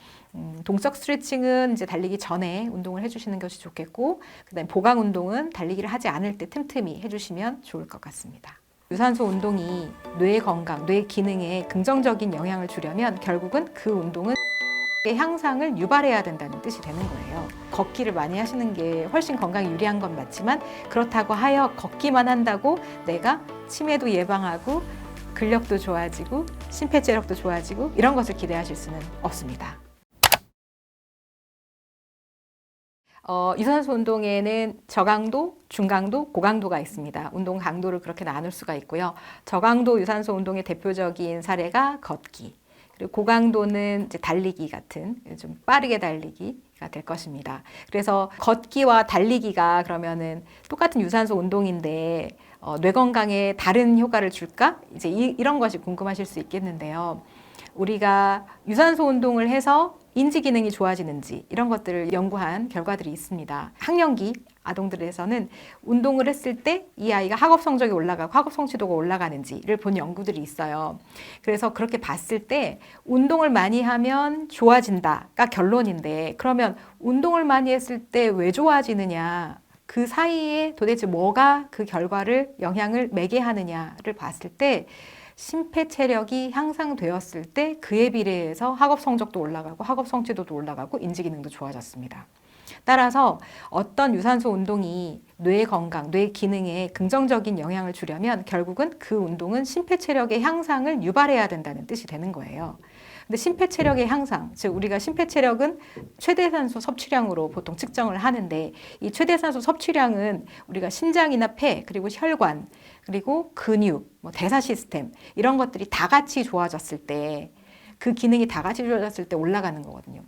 동적 스트레칭은 이제 달리기 전에 운동을 해주시는 것이 좋겠고 그다음에 보강 운동은 달리기를 하지 않을 때 틈틈이 해주시면 좋을 것 같습니다. 유산소 운동이 뇌 건강, 뇌 기능에 긍정적인 영향을 주려면 결국은 그 운동은 향상을 유발해야 된다는 뜻이 되는 거예요. 걷기를 많이 하시는 게 훨씬 건강에 유리한 건 맞지만 그렇다고 하여 걷기만 한다고 내가 치매도 예방하고 근력도 좋아지고 심폐체력도 좋아지고 이런 것을 기대하실 수는 없습니다. 유산소 운동에는 저강도, 중강도, 고강도가 있습니다. 운동 강도를 그렇게 나눌 수가 있고요. 저강도 유산소 운동의 대표적인 사례가 걷기. 그리고 고강도는 이제 달리기 같은 좀 빠르게 달리기가 될 것입니다. 그래서 걷기와 달리기가 그러면은 똑같은 유산소 운동인데 뇌 건강에 다른 효과를 줄까? 이제 이런 것이 궁금하실 수 있겠는데요. 우리가 유산소 운동을 해서 인지 기능이 좋아지는지 이런 것들을 연구한 결과들이 있습니다. 학령기 아동들에서는 운동을 했을 때 이 아이가 학업 성적이 올라가고 학업 성취도가 올라가는지를 본 연구들이 있어요. 그래서 그렇게 봤을 때 운동을 많이 하면 좋아진다가 결론인데 그러면 운동을 많이 했을 때 왜 좋아지느냐? 그 사이에 도대체 뭐가 그 결과를 영향을 매게 하느냐를 봤을 때 심폐 체력이 향상되었을 때 그에 비례해서 학업 성적도 올라가고 학업 성취도도 올라가고 인지 기능도 좋아졌습니다. 따라서 어떤 유산소 운동이 뇌 건강, 뇌 기능에 긍정적인 영향을 주려면 결국은 그 운동은 심폐 체력의 향상을 유발해야 된다는 뜻이 되는 거예요. 근데 심폐 체력의 향상, 즉 우리가 심폐 체력은 최대 산소 섭취량으로 보통 측정을 하는데 이 최대 산소 섭취량은 우리가 심장이나 폐, 그리고 혈관, 그리고 근육, 뭐 대사 시스템 이런 것들이 다 같이 좋아졌을 때 그 기능이 다 같이 좋아졌을 때 올라가는 거거든요.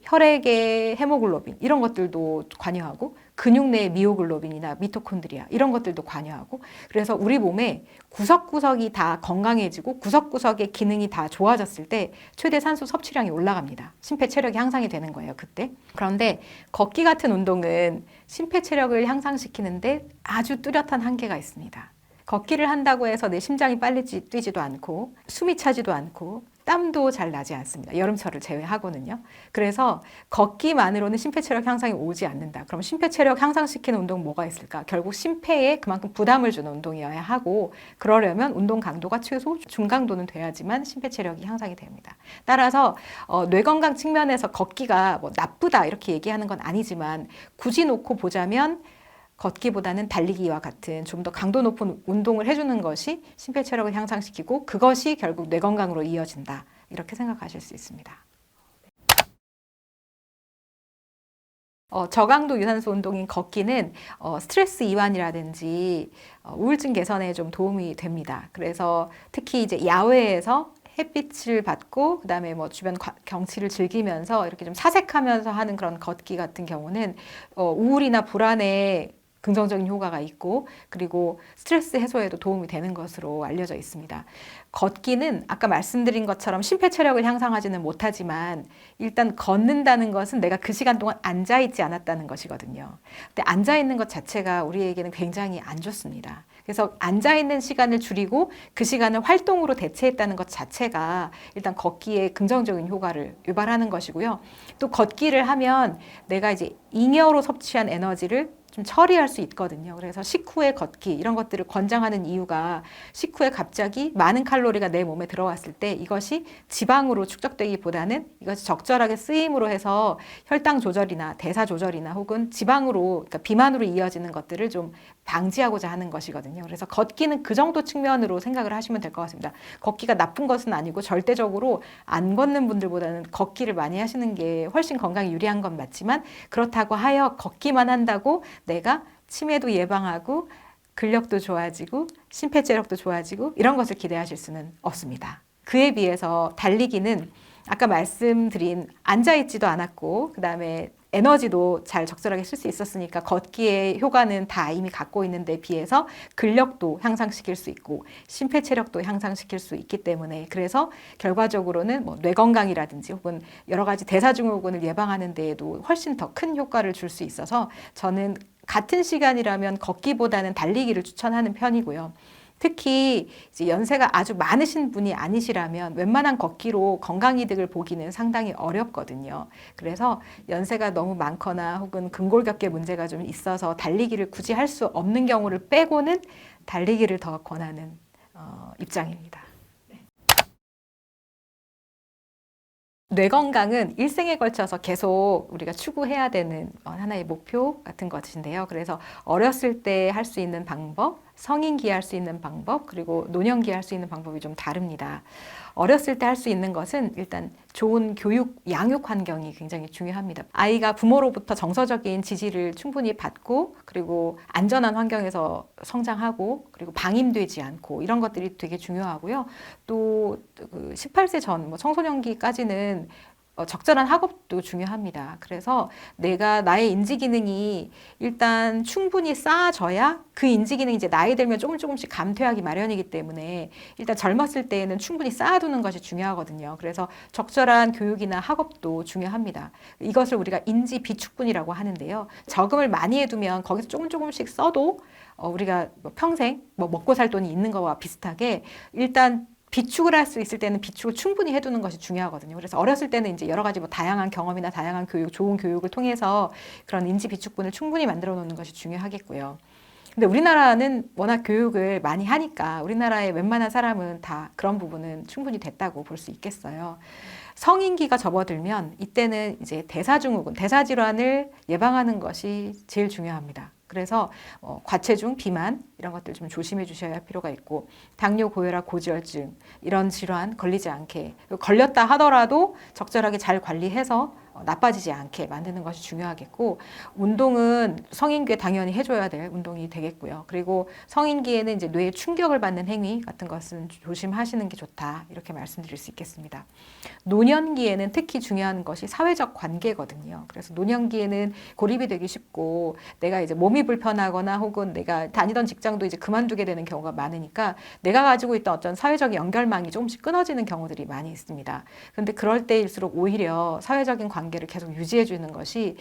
혈액의 헤모글로빈 이런 것들도 관여하고 근육 내의 미오글로빈이나 미토콘드리아 이런 것들도 관여하고 그래서 우리 몸에 구석구석이 다 건강해지고 구석구석의 기능이 다 좋아졌을 때 최대 산소 섭취량이 올라갑니다. 심폐체력이 향상이 되는 거예요, 그때. 그런데 걷기 같은 운동은 심폐체력을 향상시키는데 아주 뚜렷한 한계가 있습니다. 걷기를 한다고 해서 내 심장이 빨리 뛰지도 않고 숨이 차지도 않고 땀도 잘 나지 않습니다. 여름철을 제외하고는요. 그래서 걷기만으로는 심폐체력 향상이 오지 않는다. 그럼 심폐체력 향상시키는 운동 뭐가 있을까? 결국 심폐에 그만큼 부담을 주는 운동이어야 하고 그러려면 운동 강도가 최소 중강도는 돼야지만 심폐체력이 향상이 됩니다. 따라서 뇌건강 측면에서 걷기가 뭐 나쁘다 이렇게 얘기하는 건 아니지만 굳이 놓고 보자면 걷기보다는 달리기와 같은 좀 더 강도 높은 운동을 해주는 것이 심폐체력을 향상시키고 그것이 결국 뇌 건강으로 이어진다. 이렇게 생각하실 수 있습니다. 저강도 유산소 운동인 걷기는 스트레스 이완이라든지 우울증 개선에 좀 도움이 됩니다. 그래서 특히 이제 야외에서 햇빛을 받고 그다음에 뭐 주변 경치를 즐기면서 이렇게 좀 사색하면서 하는 그런 걷기 같은 경우는 우울이나 불안에 긍정적인 효과가 있고 그리고 스트레스 해소에도 도움이 되는 것으로 알려져 있습니다. 걷기는 아까 말씀드린 것처럼 심폐체력을 향상하지는 못하지만 일단 걷는다는 것은 내가 그 시간 동안 앉아있지 않았다는 것이거든요. 근데 앉아있는 것 자체가 우리에게는 굉장히 안 좋습니다. 그래서 앉아있는 시간을 줄이고 그 시간을 활동으로 대체했다는 것 자체가 일단 걷기에 긍정적인 효과를 유발하는 것이고요. 또 걷기를 하면 내가 이제 잉여로 섭취한 에너지를 좀 처리할 수 있거든요. 그래서 식후에 걷기 이런 것들을 권장하는 이유가 식후에 갑자기 많은 칼로리가 내 몸에 들어왔을 때 이것이 지방으로 축적되기보다는 이것이 적절하게 쓰임으로 해서 혈당 조절이나 대사 조절이나 혹은 지방으로 그러니까 비만으로 이어지는 것들을 좀 방지하고자 하는 것이거든요. 그래서 걷기는 그 정도 측면으로 생각을 하시면 될 것 같습니다. 걷기가 나쁜 것은 아니고 절대적으로 안 걷는 분들보다는 걷기를 많이 하시는 게 훨씬 건강에 유리한 건 맞지만 그렇다고 하여 걷기만 한다고 내가 치매도 예방하고 근력도 좋아지고 심폐체력도 좋아지고 이런 것을 기대하실 수는 없습니다. 그에 비해서 달리기는 아까 말씀드린 앉아있지도 않았고 그 다음에 에너지도 잘 적절하게 쓸 수 있었으니까 걷기의 효과는 다 이미 갖고 있는데 비해서 근력도 향상시킬 수 있고 심폐체력도 향상시킬 수 있기 때문에 그래서 결과적으로는 뭐 뇌 건강이라든지 혹은 여러 가지 대사증후군을 예방하는 데에도 훨씬 더 큰 효과를 줄 수 있어서 저는 같은 시간이라면 걷기보다는 달리기를 추천하는 편이고요. 특히 이제 연세가 아주 많으신 분이 아니시라면 웬만한 걷기로 건강 이득을 보기는 상당히 어렵거든요. 그래서 연세가 너무 많거나 혹은 근골격계 문제가 좀 있어서 달리기를 굳이 할 수 없는 경우를 빼고는 달리기를 더 권하는 입장입니다. 뇌 건강은 일생에 걸쳐서 계속 우리가 추구해야 되는 하나의 목표 같은 것인데요. 그래서 어렸을 때 할 수 있는 방법, 성인기에 할 수 있는 방법, 그리고 노년기에 할 수 있는 방법이 좀 다릅니다. 어렸을 때 할 수 있는 것은 일단 좋은 교육, 양육 환경이 굉장히 중요합니다. 아이가 부모로부터 정서적인 지지를 충분히 받고 그리고 안전한 환경에서 성장하고 그리고 방임되지 않고 이런 것들이 되게 중요하고요. 또 18세 전, 뭐 청소년기까지는 적절한 학업도 중요합니다. 그래서 내가 나의 인지 기능이 일단 충분히 쌓아져야 그 인지 기능이 이제 나이 들면 조금씩 감퇴하기 마련이기 때문에 일단 젊었을 때에는 충분히 쌓아두는 것이 중요하거든요. 그래서 적절한 교육이나 학업도 중요합니다. 이것을 우리가 인지 비축분이라고 하는데요. 저금을 많이 해두면 거기서 조금씩 써도 우리가 뭐 평생 뭐 먹고 살 돈이 있는 거와 비슷하게 일단 비축을 할 수 있을 때는 비축을 충분히 해두는 것이 중요하거든요. 그래서 어렸을 때는 이제 여러 가지 뭐 다양한 경험이나 다양한 교육, 좋은 교육을 통해서 그런 인지 비축분을 충분히 만들어 놓는 것이 중요하겠고요. 근데 우리나라는 워낙 교육을 많이 하니까 우리나라의 웬만한 사람은 다 그런 부분은 충분히 됐다고 볼 수 있겠어요. 성인기가 접어들면 이때는 이제 대사증후군, 대사질환을 예방하는 것이 제일 중요합니다. 그래서 과체중, 비만 이런 것들 좀 조심해 주셔야 할 필요가 있고 당뇨, 고혈압, 고지혈증 이런 질환 걸리지 않게 걸렸다 하더라도 적절하게 잘 관리해서 나빠지지 않게 만드는 것이 중요하겠고 운동은 성인기에 당연히 해줘야 될 운동이 되겠고요. 그리고 성인기에는 이제 뇌에 충격을 받는 행위 같은 것은 조심하시는 게 좋다 이렇게 말씀드릴 수 있겠습니다. 노년기에는 특히 중요한 것이 사회적 관계거든요. 그래서 노년기에는 고립이 되기 쉽고 내가 이제 몸이 불편하거나 혹은 내가 다니던 직장도 이제 그만두게 되는 경우가 많으니까 내가 가지고 있던 어떤 사회적 연결망이 조금씩 끊어지는 경우들이 많이 있습니다. 그런데 그럴 때일수록 오히려 사회적인 관계를 계속 유지해 주는 것이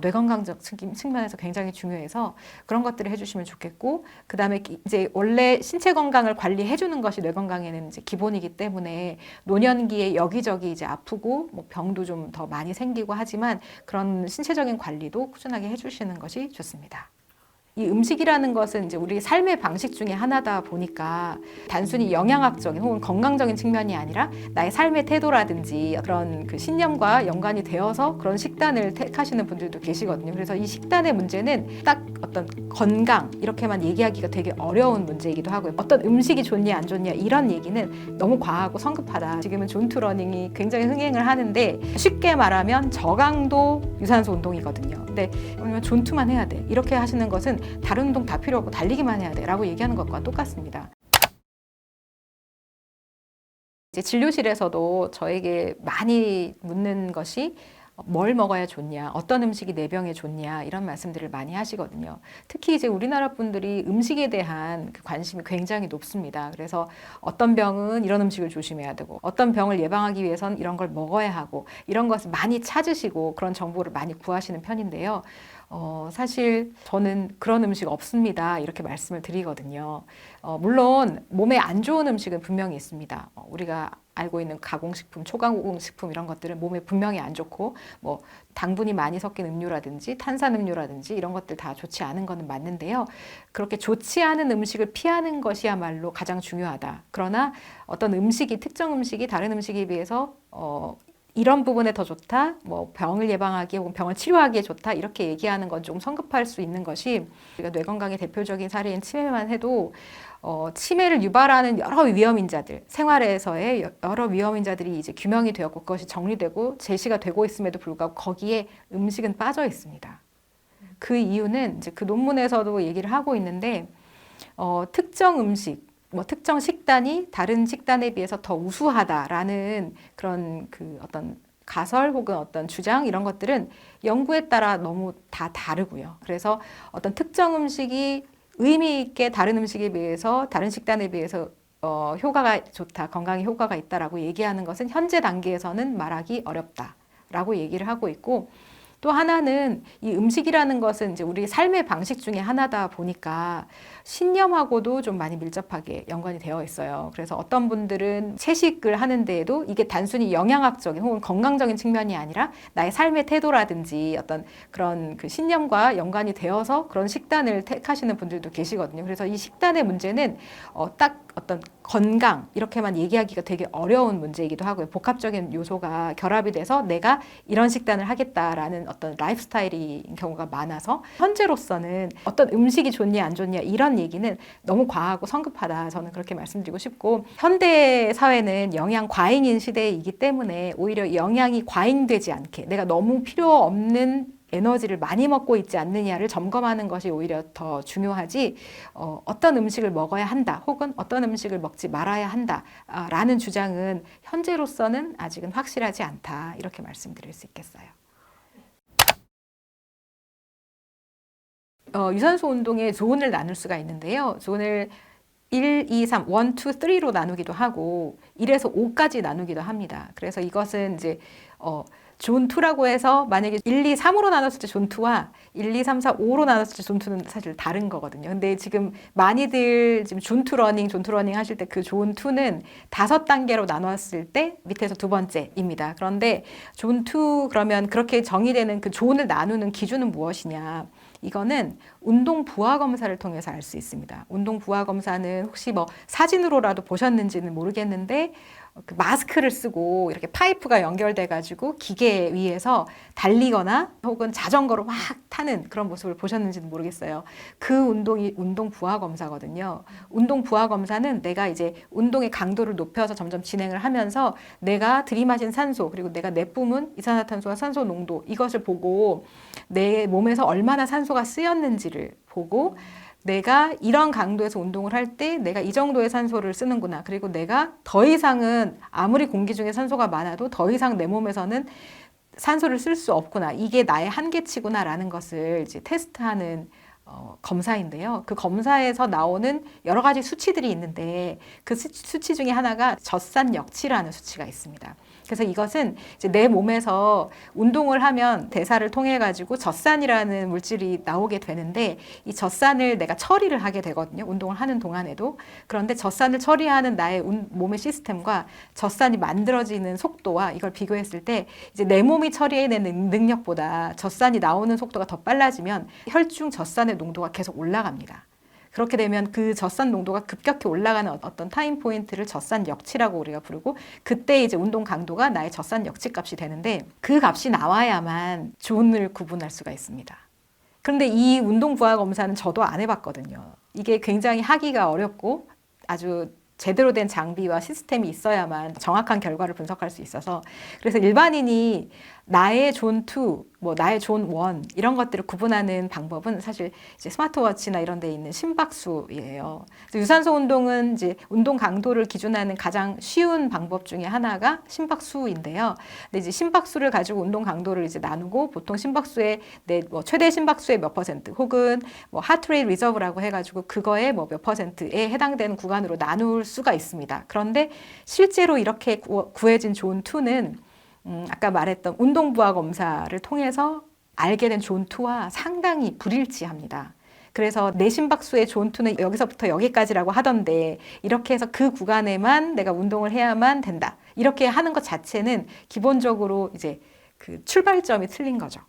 뇌건강적 측면에서 굉장히 중요해서 그런 것들을 해주시면 좋겠고 그 다음에 이제 원래 신체 건강을 관리해 주는 것이 뇌건강에는 이제 기본이기 때문에 노년기에 여기저기 이제 아프고 뭐 병도 좀 더 많이 생기고 하지만 그런 신체적인 관리도 꾸준하게 해주시는 것이 좋습니다. 이 음식이라는 것은 이제 우리 삶의 방식 중에 하나다 보니까 단순히 영양학적인 혹은 건강적인 측면이 아니라 나의 삶의 태도라든지 그런 그 신념과 연관이 되어서 그런 식단을 택하시는 분들도 계시거든요. 그래서 이 식단의 문제는 딱 어떤 어떤 건강 이렇게만 얘기하기가 되게 어려운 문제이기도 하고요. 어떤 음식이 좋냐 안 좋냐 이런 얘기는 너무 과하고 성급하다. 지금은 존투러닝이 굉장히 흥행을 하는데 쉽게 말하면 저강도 유산소 운동이거든요. 근데 존투만 해야 돼. 이렇게 하시는 것은 다른 운동 다 필요 없고 달리기만 해야 돼 라고 얘기하는 것과 똑같습니다. 이제 진료실에서도 저에게 많이 묻는 것이 뭘 먹어야 좋냐, 어떤 음식이 내 병에 좋냐 이런 말씀들을 많이 하시거든요. 특히 이제 우리나라 분들이 음식에 대한 그 관심이 굉장히 높습니다. 그래서 어떤 병은 이런 음식을 조심해야 되고 어떤 병을 예방하기 위해선 이런 걸 먹어야 하고 이런 것을 많이 찾으시고 그런 정보를 많이 구하시는 편인데요. 사실 저는 그런 음식 없습니다. 이렇게 말씀을 드리거든요. 물론 몸에 안 좋은 음식은 분명히 있습니다. 우리가 알고 있는 가공식품, 초가공식품 이런 것들은 몸에 분명히 안 좋고 뭐 당분이 많이 섞인 음료라든지 탄산음료라든지 이런 것들 다 좋지 않은 거는 맞는데요. 그렇게 좋지 않은 음식을 피하는 것이야말로 가장 중요하다. 그러나 어떤 음식이 특정 음식이 다른 음식에 비해서 이런 부분에 더 좋다, 뭐 병을 예방하기에 혹은 병을 치료하기에 좋다 이렇게 얘기하는 건 좀 성급할 수 있는 것이 우리가 뇌 건강의 대표적인 사례인 치매만 해도 치매를 유발하는 여러 위험인자들, 생활에서의 여러 위험인자들이 이제 규명이 되었고 그것이 정리되고 제시가 되고 있음에도 불구하고 거기에 음식은 빠져 있습니다. 그 이유는 이제 그 논문에서도 얘기를 하고 있는데 특정 음식 특정 식단이 다른 식단에 비해서 더 우수하다라는 그런 그 어떤 가설 혹은 어떤 주장 이런 것들은 연구에 따라 너무 다 다르고요. 그래서 어떤 특정 음식이 의미 있게 다른 음식에 비해서 다른 식단에 비해서 효과가 좋다, 건강에 효과가 있다라고 얘기하는 것은 현재 단계에서는 말하기 어렵다라고 얘기를 하고 있고 또 하나는 이 음식이라는 것은 이제 우리 삶의 방식 중에 하나다 보니까 신념하고도 좀 많이 밀접하게 연관이 되어 있어요. 그래서 어떤 분들은 채식을 하는데에도 이게 단순히 영양학적인 혹은 건강적인 측면이 아니라 나의 삶의 태도라든지 어떤 그런 그 신념과 연관이 되어서 그런 식단을 택하시는 분들도 계시거든요. 그래서 이 식단의 문제는 딱 어떤 건강 이렇게만 얘기하기가 되게 어려운 문제이기도 하고요. 복합적인 요소가 결합이 돼서 내가 이런 식단을 하겠다라는 어떤 라이프 스타일인 경우가 많아서 현재로서는 어떤 음식이 좋냐 안 좋냐 이런 얘기는 너무 과하고 성급하다. 저는 그렇게 말씀드리고 싶고 현대 사회는 영양 과잉인 시대이기 때문에 오히려 영양이 과잉되지 않게 내가 너무 필요 없는 에너지를 많이 먹고 있지 않느냐를 점검하는 것이 오히려 더 중요하지 어떤 음식을 먹어야 한다 혹은 어떤 음식을 먹지 말아야 한다라는 주장은 현재로서는 아직은 확실하지 않다 이렇게 말씀드릴 수 있겠어요. 유산소 운동의 존을 나눌 수가 있는데요. 존을 1, 2, 3, 1, 2, 3로 나누기도 하고 1에서 5까지 나누기도 합니다. 그래서 이것은 이제 존 2라고 해서 만약에 1, 2, 3으로 나눴을 때 존 2와 1, 2, 3, 4, 5로 나눴을 때 존 2는 사실 다른 거거든요. 근데 지금 많이들 지금 존 2 러닝 하실 때 그 존 2는 5단계로 나눴을 때 밑에서 두 번째입니다. 그런데 존 2 그러면 그렇게 정의되는 그 존을 나누는 기준은 무엇이냐? 이거는 운동 부하 검사를 통해서 알 수 있습니다. 운동 부하 검사는 혹시 뭐 사진으로라도 보셨는지는 모르겠는데 그 마스크를 쓰고 이렇게 파이프가 연결돼 가지고 기계 위에서 달리거나 혹은 자전거로 막 타는 그런 모습을 보셨는지는 모르겠어요. 그 운동이 운동 부하 검사거든요. 운동 부하 검사는 내가 이제 운동의 강도를 높여서 점점 진행을 하면서 내가 들이마신 산소 그리고 내가 내뿜은 이산화탄소와 산소 농도 이것을 보고 내 몸에서 얼마나 산소가 쓰였는지를 보고 내가 이런 강도에서 운동을 할 때 내가 이 정도의 산소를 쓰는구나. 그리고 내가 더 이상은 아무리 공기 중에 산소가 많아도 더 이상 내 몸에서는 산소를 쓸 수 없구나. 이게 나의 한계치구나라는 것을 이제 테스트하는 검사인데요. 그 검사에서 나오는 여러 가지 수치들이 있는데 그 수치 중에 하나가 젖산역치라는 수치가 있습니다. 그래서 이것은 이제 내 몸에서 운동을 하면 대사를 통해 가지고 젖산이라는 물질이 나오게 되는데 이 젖산을 내가 처리를 하게 되거든요. 운동을 하는 동안에도. 그런데 젖산을 처리하는 나의 몸의 시스템과 젖산이 만들어지는 속도와 이걸 비교했을 때 이제 내 몸이 처리해내는 능력보다 젖산이 나오는 속도가 더 빨라지면 혈중 젖산의 농도가 계속 올라갑니다. 그렇게 되면 그 젖산 농도가 급격히 올라가는 어떤 타임 포인트를 젖산 역치라고 우리가 부르고 그때 이제 운동 강도가 나의 젖산 역치 값이 되는데 그 값이 나와야만 존을 구분할 수가 있습니다. 그런데 이 운동 부하 검사는 저도 안 해봤거든요. 이게 굉장히 하기가 어렵고 아주 제대로 된 장비와 시스템이 있어야만 정확한 결과를 분석할 수 있어서, 그래서 일반인이 나의 존 2, 뭐 나의 존 1 이런 것들을 구분하는 방법은 사실 이제 스마트워치나 이런 데 있는 심박수예요. 그래서 유산소 운동은 이제 운동 강도를 기준하는 가장 쉬운 방법 중에 하나가 심박수인데요. 근데 이제 심박수를 가지고 운동 강도를 이제 나누고, 보통 심박수의 뭐 최대 심박수의 몇 퍼센트 혹은 뭐 하트레이트 리저브라고 해가지고 그거의 뭐 몇 퍼센트에 해당되는 구간으로 나눌 수가 있습니다. 그런데 실제로 이렇게 구해진 존 2는 아까 말했던 운동 부하 검사를 통해서 알게 된 존 2와 상당히 불일치합니다. 그래서 내 심박수의 존 2는 여기서부터 여기까지라고 하던데, 이렇게 해서 그 구간에만 내가 운동을 해야만 된다, 이렇게 하는 것 자체는 기본적으로 이제 그 출발점이 틀린 거죠.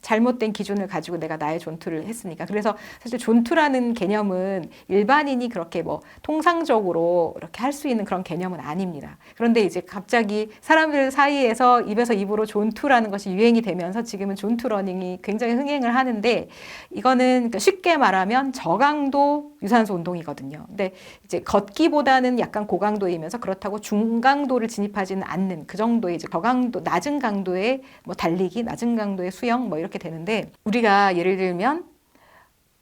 잘못된 기준을 가지고 내가 나의 존투를 했으니까. 그래서 사실 존투라는 개념은 일반인이 그렇게 뭐 통상적으로 이렇게 할 수 있는 그런 개념은 아닙니다. 그런데 이제 갑자기 사람들 사이에서 입에서 입으로 존투라는 것이 유행이 되면서 지금은 존투 러닝이 굉장히 흥행을 하는데, 이거는 쉽게 말하면 저강도 유산소 운동이거든요. 근데 이제 걷기보다는 약간 고강도이면서 그렇다고 중강도를 진입하지는 않는 그 정도의 이제 저강도, 낮은 강도의 뭐 달리기, 낮은 강도의 수영 뭐 이렇게 되는데, 우리가 예를 들면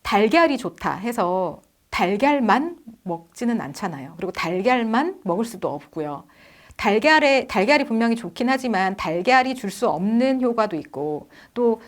달걀이 좋다 해서 달걀만 먹지는 않잖아요. 그리고 달걀만 먹을 수도 없고요. 달걀이 분명히 좋긴 하지만 달걀이 줄 수 없는 효과도 있고, 또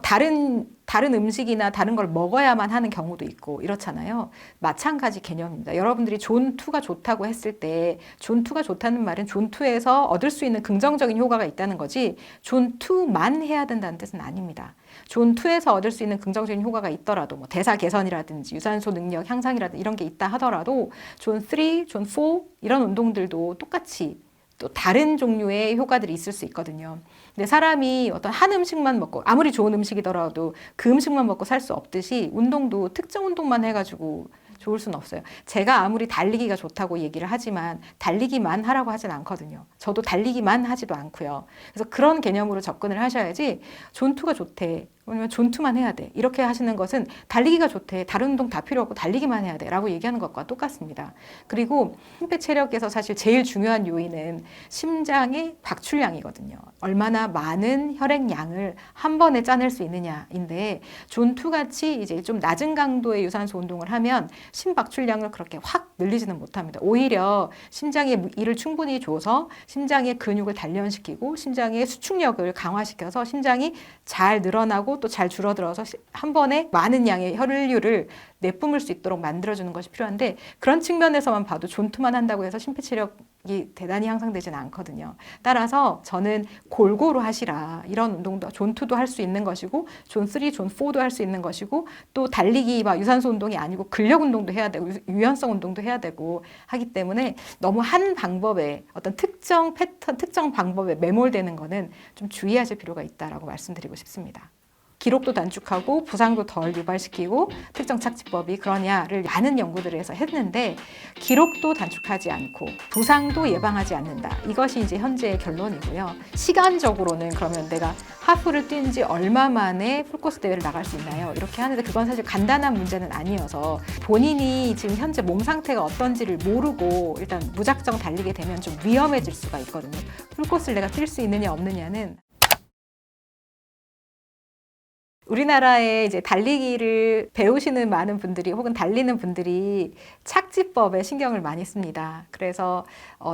다른 음식이나 다른 걸 먹어야만 하는 경우도 있고 이렇잖아요. 마찬가지 개념입니다. 여러분들이 존 2가 좋다고 했을 때, 존 2가 좋다는 말은 존 2에서 얻을 수 있는 긍정적인 효과가 있다는 거지, 존 2만 해야 된다는 뜻은 아닙니다. 존 2에서 얻을 수 있는 긍정적인 효과가 있더라도, 뭐 대사 개선이라든지 유산소 능력 향상이라든지 이런 게 있다 하더라도, 존 3, 존 4 이런 운동들도 똑같이 또 다른 종류의 효과들이 있을 수 있거든요. 근데 사람이 어떤 한 음식만 먹고, 아무리 좋은 음식이더라도 그 음식만 먹고 살 수 없듯이, 운동도 특정 운동만 해가지고 좋을 수는 없어요. 제가 아무리 달리기가 좋다고 얘기를 하지만 달리기만 하라고 하진 않거든요. 저도 달리기만 하지도 않고요. 그래서 그런 개념으로 접근을 하셔야지, 존투가 좋대, 아니면 존투만 해야 돼, 이렇게 하시는 것은 달리기가 좋대, 다른 운동 다 필요 없고 달리기만 해야 돼 라고 얘기하는 것과 똑같습니다. 그리고 심폐 체력에서 사실 제일 중요한 요인은 심장의 박출량이거든요. 얼마나 많은 혈액량을 한 번에 짜낼 수 있느냐인데, 존투 같이 이제 좀 낮은 강도의 유산소 운동을 하면 심박출량을 그렇게 확 늘리지는 못합니다. 오히려 심장에 일을 충분히 줘서 심장의 근육을 단련시키고 심장의 수축력을 강화시켜서 심장이 잘 늘어나고 또 잘 줄어들어서 한 번에 많은 양의 혈류를 내뿜을 수 있도록 만들어주는 것이 필요한데, 그런 측면에서만 봐도 존투만 한다고 해서 심폐체력이 대단히 향상되지는 않거든요. 따라서 저는 골고루 하시라, 이런 운동도 존투도 할 수 있는 것이고 존 3, 존 4도 할 수 있는 것이고, 또 달리기 막 유산소 운동이 아니고 근력 운동도 해야 되고 유연성 운동도 해야 되고 하기 때문에, 너무 한 방법에 어떤 특정 패턴, 특정 방법에 매몰되는 거는 좀 주의하실 필요가 있다라고 말씀드리고 싶습니다. 기록도 단축하고 부상도 덜 유발시키고 특정 착지법이 그러냐를 많은 연구들을 해서 했는데, 기록도 단축하지 않고 부상도 예방하지 않는다, 이것이 이제 현재의 결론이고요. 시간적으로는 그러면 내가 하프를 뛴 지 얼마 만에 풀코스 대회를 나갈 수 있나요? 이렇게 하는데 그건 사실 간단한 문제는 아니어서, 본인이 지금 현재 몸 상태가 어떤지를 모르고 일단 무작정 달리게 되면 좀 위험해질 수가 있거든요. 풀코스를 내가 뛸 수 있느냐 없느냐는, 우리나라에 이제 달리기를 배우시는 많은 분들이 혹은 달리는 분들이 착지법에 신경을 많이 씁니다. 그래서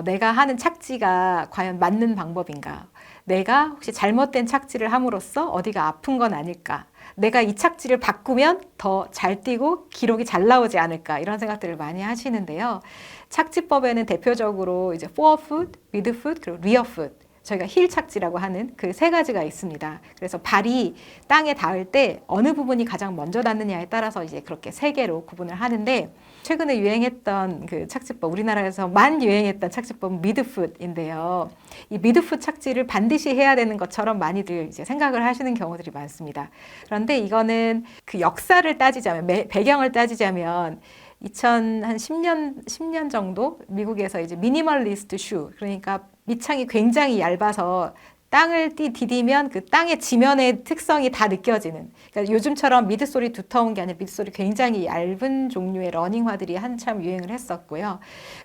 내가 하는 착지가 과연 맞는 방법인가? 내가 혹시 잘못된 착지를 함으로써 어디가 아픈 건 아닐까? 내가 이 착지를 바꾸면 더 잘 뛰고 기록이 잘 나오지 않을까? 이런 생각들을 많이 하시는데요. 착지법에는 대표적으로 이제 forefoot, midfoot, 그리고 rearfoot, 저희가 힐 착지라고 하는 그 세 가지가 있습니다. 그래서 발이 땅에 닿을 때 어느 부분이 가장 먼저 닿느냐에 따라서 이제 그렇게 세 개로 구분을 하는데, 최근에 유행했던 그 착지법, 우리나라에서만 유행했던 착지법은 미드풋인데요. 이 미드풋 착지를 반드시 해야 되는 것처럼 많이들 이제 생각을 하시는 경우들이 많습니다. 그런데 이거는 그 역사를 따지자면, 배경을 따지자면 10년 정도 미국에서 이제 미니멀리스트 슈, 그러니까 밑창이 굉장히 얇아서 땅을 디디면 그 땅의 지면의 특성이 다 느껴지는. 그러니까 요즘처럼 미드솔이 두터운 게 아니라 미드솔이 굉장히 얇은 종류의 러닝화들이 한참 유행을 했었고요.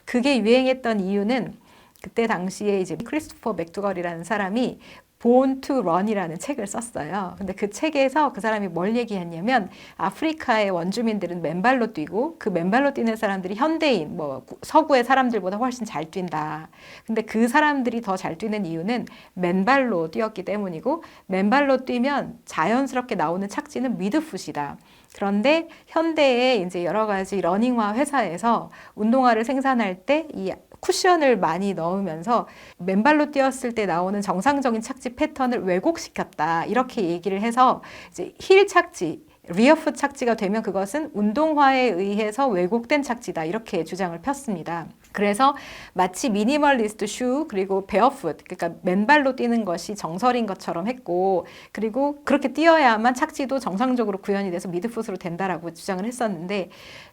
그게 유행했던 이유는 그때 당시에 이제 크리스토퍼 맥두걸이라는 사람이 Born to Run이라는 책을 썼어요. 근데 그 책에서 그 사람이 뭘 얘기했냐면 아프리카의 원주민들은 맨발로 뛰고 그 맨발로 뛰는 사람들이 현대인, 뭐 서구의 사람들보다 훨씬 잘 뛴다. 근데 그 사람들이 더 잘 뛰는 이유는 맨발로 뛰었기 때문이고 맨발로 뛰면 자연스럽게 나오는 착지는 미드풋이다. 그런데 현대에 이제 여러 가지 러닝화 회사에서 운동화를 생산할 때 이 쿠션을 많이 넣으면서 맨발로 뛰었을 때 나오는 정상적인 착지 패턴을 왜곡시켰다. 이렇게 얘기를 해서 이제 힐 착지, 리어풋 착지가 되면 그것은 운동화에 의해서 왜곡된 착지다. 이렇게 주장을 폈습니다. 그래서 마치 미니멀리스트 슈 그리고 베어풋, 그러니까 맨발로 뛰는 것이 정설인 것처럼 했고, 그리고 그렇게 뛰어야만 착지도 정상적으로 구현이 돼서 미드풋으로 된다라고 주장을 했었는데,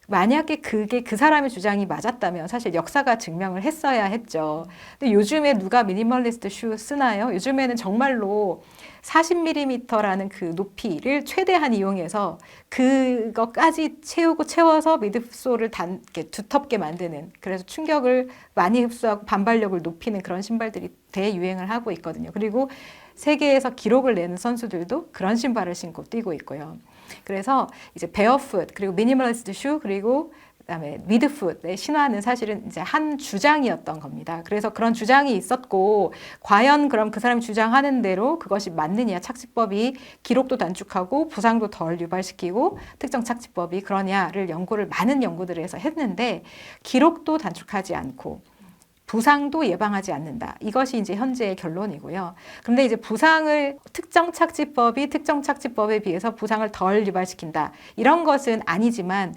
만약에 그게 그 사람의 주장이 맞았다면 사실 역사가 증명을 했어야 했죠. 근데 요즘에 누가 미니멀리스트 슈 쓰나요? 요즘에는 정말로 40mm라는 그 높이를 최대한 이용해서 그것까지 채워서 미드솔을 두텁게 만드는, 그래서 충격을 많이 흡수하고 반발력을 높이는 그런 신발들이 대유행을 하고 있거든요. 그리고 세계에서 기록을 내는 선수들도 그런 신발을 신고 뛰고 있고요. 그래서 이제 베어풋 그리고 미니멀리스트 슈 그리고 그다음에 미드풋의 신화는 사실은 이제 한 주장이었던 겁니다. 그래서 그런 주장이 있었고, 과연 그럼 그 사람이 주장하는 대로 그것이 맞느냐, 착지법이 기록도 단축하고 부상도 덜 유발시키고 특정 착지법이 그러냐를 많은 연구들을 해서 했는데, 기록도 단축하지 않고 부상도 예방하지 않는다. 이것이 이제 현재의 결론이고요. 그런데 이제 특정 착지법에 비해서 부상을 덜 유발시킨다. 이런 것은 아니지만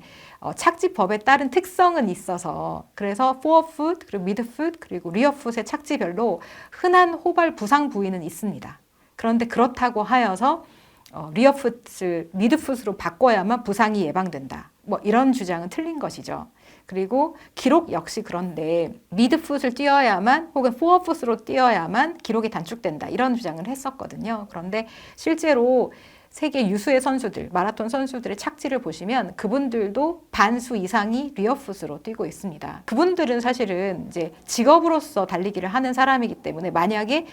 착지법에 따른 특성은 있어서, 그래서 포어풋, 그리고 미드풋, 그리고 리어풋의 착지별로 흔한 호발 부상 부위는 있습니다. 그런데 그렇다고 하여서 리어풋을 미드풋으로 바꿔야만 부상이 예방된다. 뭐 이런 주장은 틀린 것이죠. 그리고 기록 역시 그런데 미드풋을 뛰어야만 혹은 포어풋으로 뛰어야만 기록이 단축된다. 이런 주장을 했었거든요. 그런데 실제로 세계 유수의 선수들, 마라톤 선수들의 착지를 보시면 그분들도 반수 이상이 리어풋으로 뛰고 있습니다. 그분들은 사실은 이제 직업으로서 달리기를 하는 사람이기 때문에 만약에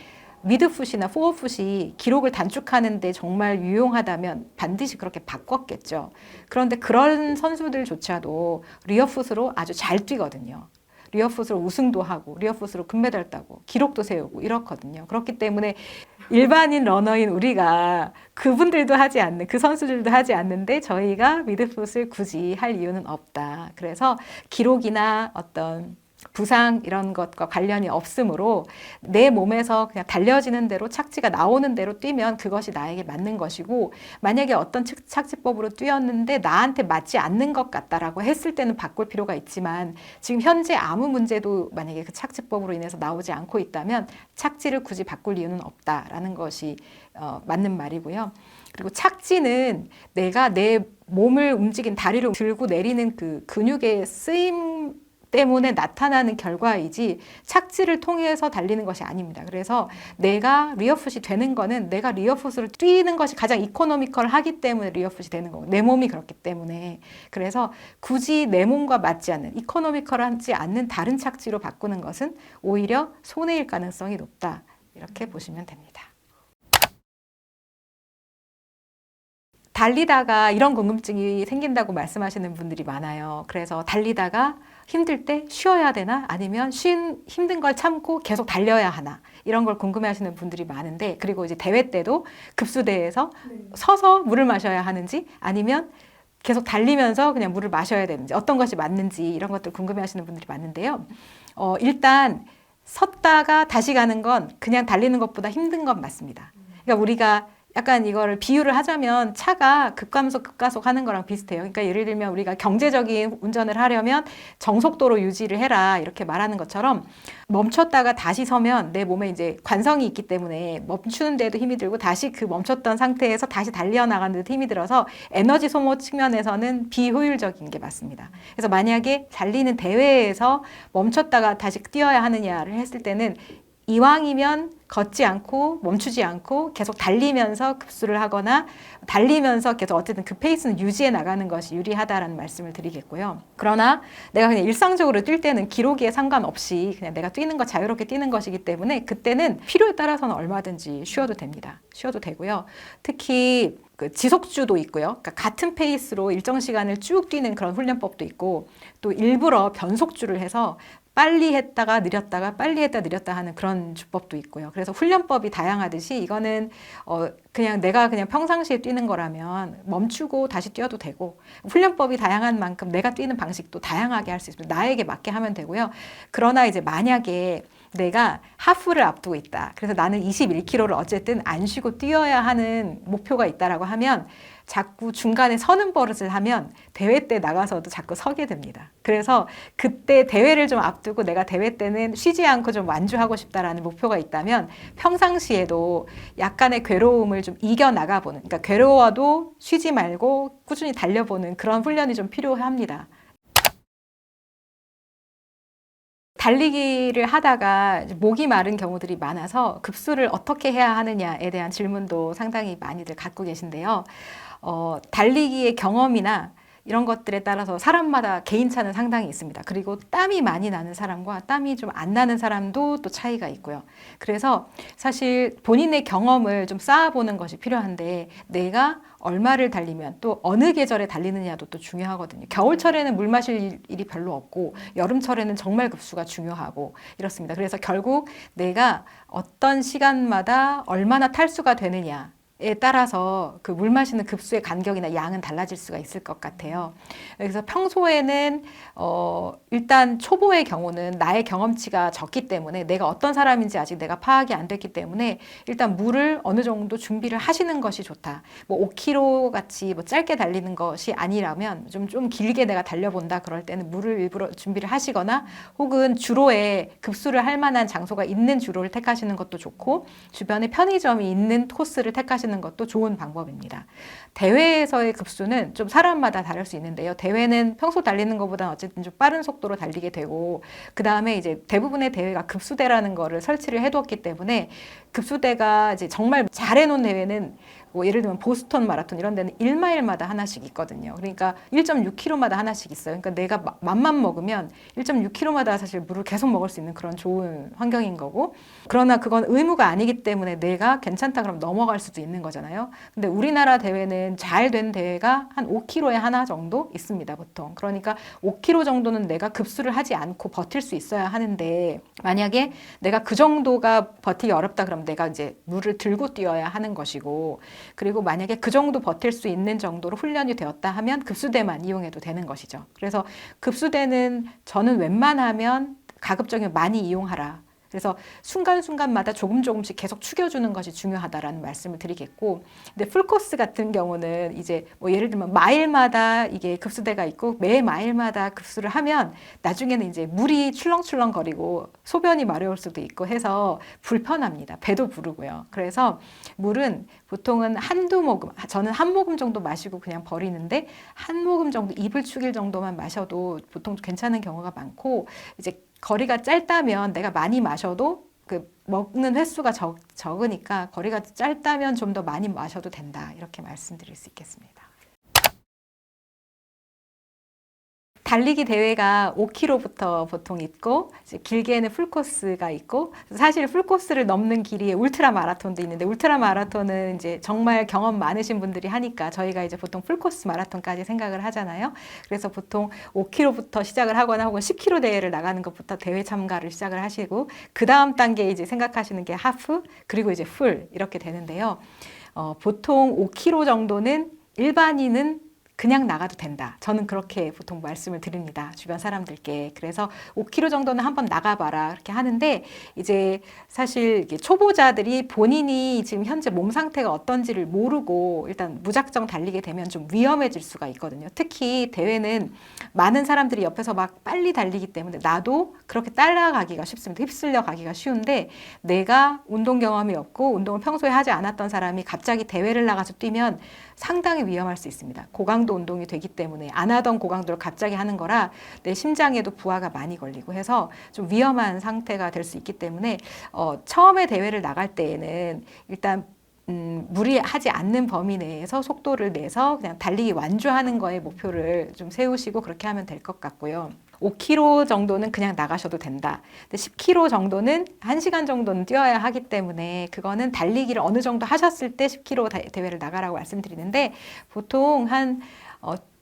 미드풋이나 포어풋이 기록을 단축하는데 정말 유용하다면 반드시 그렇게 바꿨겠죠. 그런데 그런 선수들조차도 리어풋으로 아주 잘 뛰거든요. 리어풋으로 우승도 하고 리어풋으로 금메달 따고 기록도 세우고 이렇거든요. 그렇기 때문에 일반인 러너인 우리가 그분들도 하지 않는, 그 선수들도 하지 않는데 저희가 미드풋을 굳이 할 이유는 없다. 그래서 기록이나 어떤 부상 이런 것과 관련이 없으므로 내 몸에서 그냥 달려지는 대로 착지가 나오는 대로 뛰면 그것이 나에게 맞는 것이고, 만약에 어떤 착지법으로 뛰었는데 나한테 맞지 않는 것 같다라고 했을 때는 바꿀 필요가 있지만, 지금 현재 아무 문제도 만약에 그 착지법으로 인해서 나오지 않고 있다면 착지를 굳이 바꿀 이유는 없다라는 것이 맞는 말이고요. 그리고 착지는 내가 내 몸을 다리를 들고 내리는 그 근육의 쓰임 때문에 나타나는 결과이지 착지를 통해서 달리는 것이 아닙니다. 그래서 내가 리어풋이 되는 거는 내가 리어풋으로 뛰는 것이 가장 이코노미컬하기 때문에 리어풋이 되는 거고, 내 몸이 그렇기 때문에. 그래서 굳이 내 몸과 맞지 않는, 이코노미컬하지 않는 다른 착지로 바꾸는 것은 오히려 손해일 가능성이 높다. 이렇게 보시면 됩니다. 달리다가 이런 궁금증이 생긴다고 말씀하시는 분들이 많아요. 그래서 달리다가 힘들 때 쉬어야 되나? 아니면 힘든 걸 참고 계속 달려야 하나? 이런 걸 궁금해하시는 분들이 많은데, 그리고 이제 대회 때도 급수대에서 서서 물을 마셔야 하는지 아니면 계속 달리면서 그냥 물을 마셔야 되는지, 어떤 것이 맞는지 이런 것들 궁금해하시는 분들이 많은데요. 일단 섰다가 다시 가는 건 그냥 달리는 것보다 힘든 건 맞습니다. 그러니까 우리가 약간 이거를 비유를 하자면 차가 급감속 급가속 하는 거랑 비슷해요. 그러니까 예를 들면 우리가 경제적인 운전을 하려면 정속도로 유지를 해라 이렇게 말하는 것처럼, 멈췄다가 다시 서면 내 몸에 이제 관성이 있기 때문에 멈추는 데도 힘이 들고 다시 그 멈췄던 상태에서 다시 달려나가는 데도 힘이 들어서 에너지 소모 측면에서는 비효율적인 게 맞습니다. 그래서 만약에 달리는 대회에서 멈췄다가 다시 뛰어야 하느냐를 했을 때는 이왕이면 걷지 않고 멈추지 않고 계속 달리면서 급수를 하거나 달리면서 계속 어쨌든 그 페이스는 유지해 나가는 것이 유리하다라는 말씀을 드리겠고요. 그러나 내가 그냥 일상적으로 뛸 때는 기록에 상관없이 그냥 내가 뛰는 거 자유롭게 뛰는 것이기 때문에 그때는 필요에 따라서는 얼마든지 쉬어도 됩니다. 쉬어도 되고요. 특히 그 지속주도 있고요. 그러니까 같은 페이스로 일정 시간을 쭉 뛰는 그런 훈련법도 있고 또 일부러 변속주를 해서 빨리 했다가 느렸다가 빨리 했다 느렸다 하는 그런 주법도 있고요. 그래서 훈련법이 다양하듯이 이거는 그냥 내가 그냥 평상시에 뛰는 거라면 멈추고 다시 뛰어도 되고 훈련법이 다양한 만큼 내가 뛰는 방식도 다양하게 할 수 있습니다. 나에게 맞게 하면 되고요. 그러나 이제 만약에 내가 하프를 앞두고 있다. 그래서 나는 21km를 어쨌든 안 쉬고 뛰어야 하는 목표가 있다라고 하면 자꾸 중간에 서는 버릇을 하면 대회 때 나가서도 자꾸 서게 됩니다. 그래서 그때 대회를 좀 앞두고 내가 대회 때는 쉬지 않고 좀 완주하고 싶다라는 목표가 있다면 평상시에도 약간의 괴로움을 좀 이겨나가보는, 그러니까 괴로워도 쉬지 말고 꾸준히 달려보는 그런 훈련이 좀 필요합니다. 달리기를 하다가 목이 마른 경우들이 많아서 급수를 어떻게 해야 하느냐에 대한 질문도 상당히 많이들 갖고 계신데요. 달리기의 경험이나 이런 것들에 따라서 사람마다 개인차는 상당히 있습니다. 그리고 땀이 많이 나는 사람과 땀이 좀 안 나는 사람도 또 차이가 있고요. 그래서 사실 본인의 경험을 좀 쌓아보는 것이 필요한데 내가 얼마를 달리면 또 어느 계절에 달리느냐도 또 중요하거든요. 겨울철에는 물 마실 일이 별로 없고 여름철에는 정말 급수가 중요하고 이렇습니다. 그래서 결국 내가 어떤 시간마다 얼마나 탈수가 되느냐 에 따라서 그 물 마시는 급수의 간격이나 양은 달라질 수가 있을 것 같아요. 그래서 평소에는 일단 초보의 경우는 나의 경험치가 적기 때문에 내가 어떤 사람인지 아직 내가 파악이 안 됐기 때문에 일단 물을 어느 정도 준비를 하시는 것이 좋다. 뭐 5km 같이 뭐 짧게 달리는 것이 아니라면 좀 길게 내가 달려본다 그럴 때는 물을 일부러 준비를 하시거나 혹은 주로에 급수를 할 만한 장소가 있는 주로를 택하시는 것도 좋고 주변에 편의점이 있는 코스를 택하시는 것도 좋은 방법입니다. 대회에서의 급수는 좀 사람마다 다를 수 있는데요. 대회는 평소 달리는 것보다는 어쨌든 좀 빠른 속도로 달리게 되고 그 다음에 이제 대부분의 대회가 급수대라는 거를 설치를 해두었기 때문에 급수대가 이제 정말 잘해놓은 대회는 뭐 예를 들면 보스턴 마라톤 이런 데는 1마일마다 하나씩 있거든요. 그러니까 1.6km마다 하나씩 있어요. 그러니까 내가 맘만 먹으면 1.6km마다 사실 물을 계속 먹을 수 있는 그런 좋은 환경인 거고 그러나 그건 의무가 아니기 때문에 내가 괜찮다 그러면 넘어갈 수도 있는 거잖아요. 근데 우리나라 대회는 잘 된 대회가 한 5km에 하나 정도 있습니다, 보통. 그러니까 5km 정도는 내가 급수를 하지 않고 버틸 수 있어야 하는데 만약에 내가 그 정도가 버티기 어렵다 그러면 내가 이제 물을 들고 뛰어야 하는 것이고 그리고 만약에 그 정도 버틸 수 있는 정도로 훈련이 되었다 하면 급수대만 이용해도 되는 것이죠. 그래서 급수대는 저는 웬만하면 가급적이면 많이 이용하라. 그래서 순간순간마다 조금씩 계속 축여주는 것이 중요하다라는 말씀을 드리겠고 근데 풀코스 같은 경우는 이제 뭐 예를 들면 마일마다 이게 급수대가 있고 매 마일마다 급수를 하면 나중에는 이제 물이 출렁출렁 거리고 소변이 마려울 수도 있고 해서 불편합니다. 배도 부르고요. 그래서 물은 보통은 한두 모금, 저는 한 모금 정도 마시고 그냥 버리는데 한 모금 정도 입을 축일 정도만 마셔도 보통 괜찮은 경우가 많고 이제 거리가 짧다면 내가 많이 마셔도 그 먹는 횟수가 적으니까 거리가 짧다면 좀 더 많이 마셔도 된다. 이렇게 말씀드릴 수 있겠습니다. 달리기 대회가 5km부터 보통 있고 이제 길게는 풀코스가 있고 사실 풀코스를 넘는 길이 울트라 마라톤도 있는데 울트라 마라톤은 이제 정말 경험 많으신 분들이 하니까 저희가 이제 보통 풀코스 마라톤까지 생각을 하잖아요. 그래서 보통 5km부터 시작을 하거나 혹은 10km 대회를 나가는 것부터 대회 참가를 시작을 하시고 그 다음 단계 이제 생각하시는 게 하프 그리고 이제 풀 이렇게 되는데요. 보통 5km 정도는 일반인은 그냥 나가도 된다. 저는 그렇게 보통 말씀을 드립니다. 주변 사람들께. 그래서 5km 정도는 한번 나가봐라. 그렇게 하는데 이제 사실 초보자들이 본인이 지금 현재 몸 상태가 어떤지를 모르고 일단 무작정 달리게 되면 좀 위험해질 수가 있거든요. 특히 대회는 많은 사람들이 옆에서 막 빨리 달리기 때문에 나도 그렇게 따라가기가 쉽습니다. 휩쓸려 가기가 쉬운데 내가 운동 경험이 없고 운동을 평소에 하지 않았던 사람이 갑자기 대회를 나가서 뛰면 상당히 위험할 수 있습니다. 고강도 고강도 운동이 되기 때문에 안 하던 고강도를 갑자기 하는 거라 내 심장에도 부하가 많이 걸리고 해서 좀 위험한 상태가 될 수 있기 때문에 처음에 대회를 나갈 때에는 일단 무리하지 않는 범위 내에서 속도를 내서 그냥 달리기 완주하는 거에 목표를 좀 세우시고 그렇게 하면 될 것 같고요. 5km 정도는 그냥 나가셔도 된다. 근데 10km 정도는 1시간 정도는 뛰어야 하기 때문에 그거는 달리기를 어느 정도 하셨을 때 10km 대회를 나가라고 말씀드리는데 보통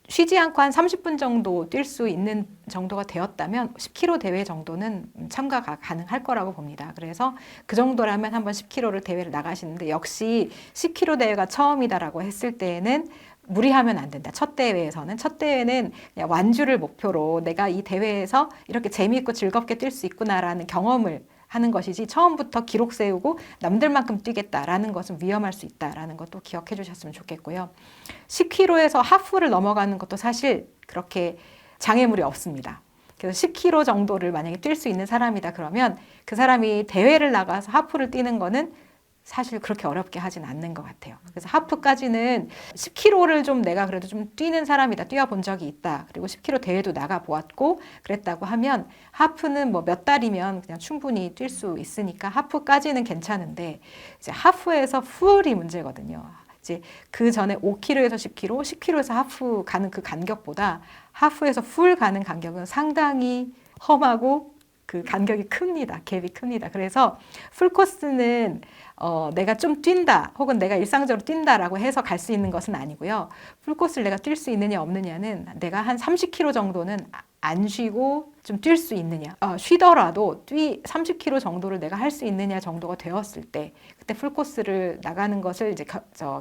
쉬지 않고 한 30분 정도 뛸 수 있는 정도가 되었다면 10km 대회 정도는 참가가 가능할 거라고 봅니다. 그래서 그 정도라면 한번 10km를 대회를 나가시는데 역시 10km 대회가 처음이다라고 했을 때에는 무리하면 안 된다. 첫 대회에서는. 첫 대회는 그냥 완주를 목표로 내가 이 대회에서 이렇게 재미있고 즐겁게 뛸 수 있구나라는 경험을 하는 것이지 처음부터 기록 세우고 남들만큼 뛰겠다라는 것은 위험할 수 있다라는 것도 기억해 주셨으면 좋겠고요. 10km에서 하프를 넘어가는 것도 사실 그렇게 장애물이 없습니다. 그래서 10km 정도를 만약에 뛸 수 있는 사람이다 그러면 그 사람이 대회를 나가서 하프를 뛰는 거는 사실 그렇게 어렵게 하진 않는 것 같아요. 그래서 하프까지는 10km를 좀 내가 그래도 좀 뛰는 사람이다. 뛰어본 적이 있다. 그리고 10km 대회도 나가 보았고 그랬다고 하면 하프는 뭐 몇 달이면 그냥 충분히 뛸 수 있으니까 하프까지는 괜찮은데 이제 하프에서 풀이 문제거든요. 이제 그 전에 5km에서 10km, 10km에서 하프 가는 그 간격보다 하프에서 풀 가는 간격은 상당히 험하고 그 간격이 큽니다. 갭이 큽니다. 그래서 풀코스는 내가 좀 뛴다 혹은 내가 일상적으로 뛴다라고 해서 갈 수 있는 것은 아니고요. 풀코스를 내가 뛸 수 있느냐 없느냐는 내가 한 30km 정도는 안 쉬고 좀 뛸 수 있느냐 쉬더라도 30km 정도를 내가 할 수 있느냐 정도가 되었을 때 그때 풀코스를 나가는 것을 이제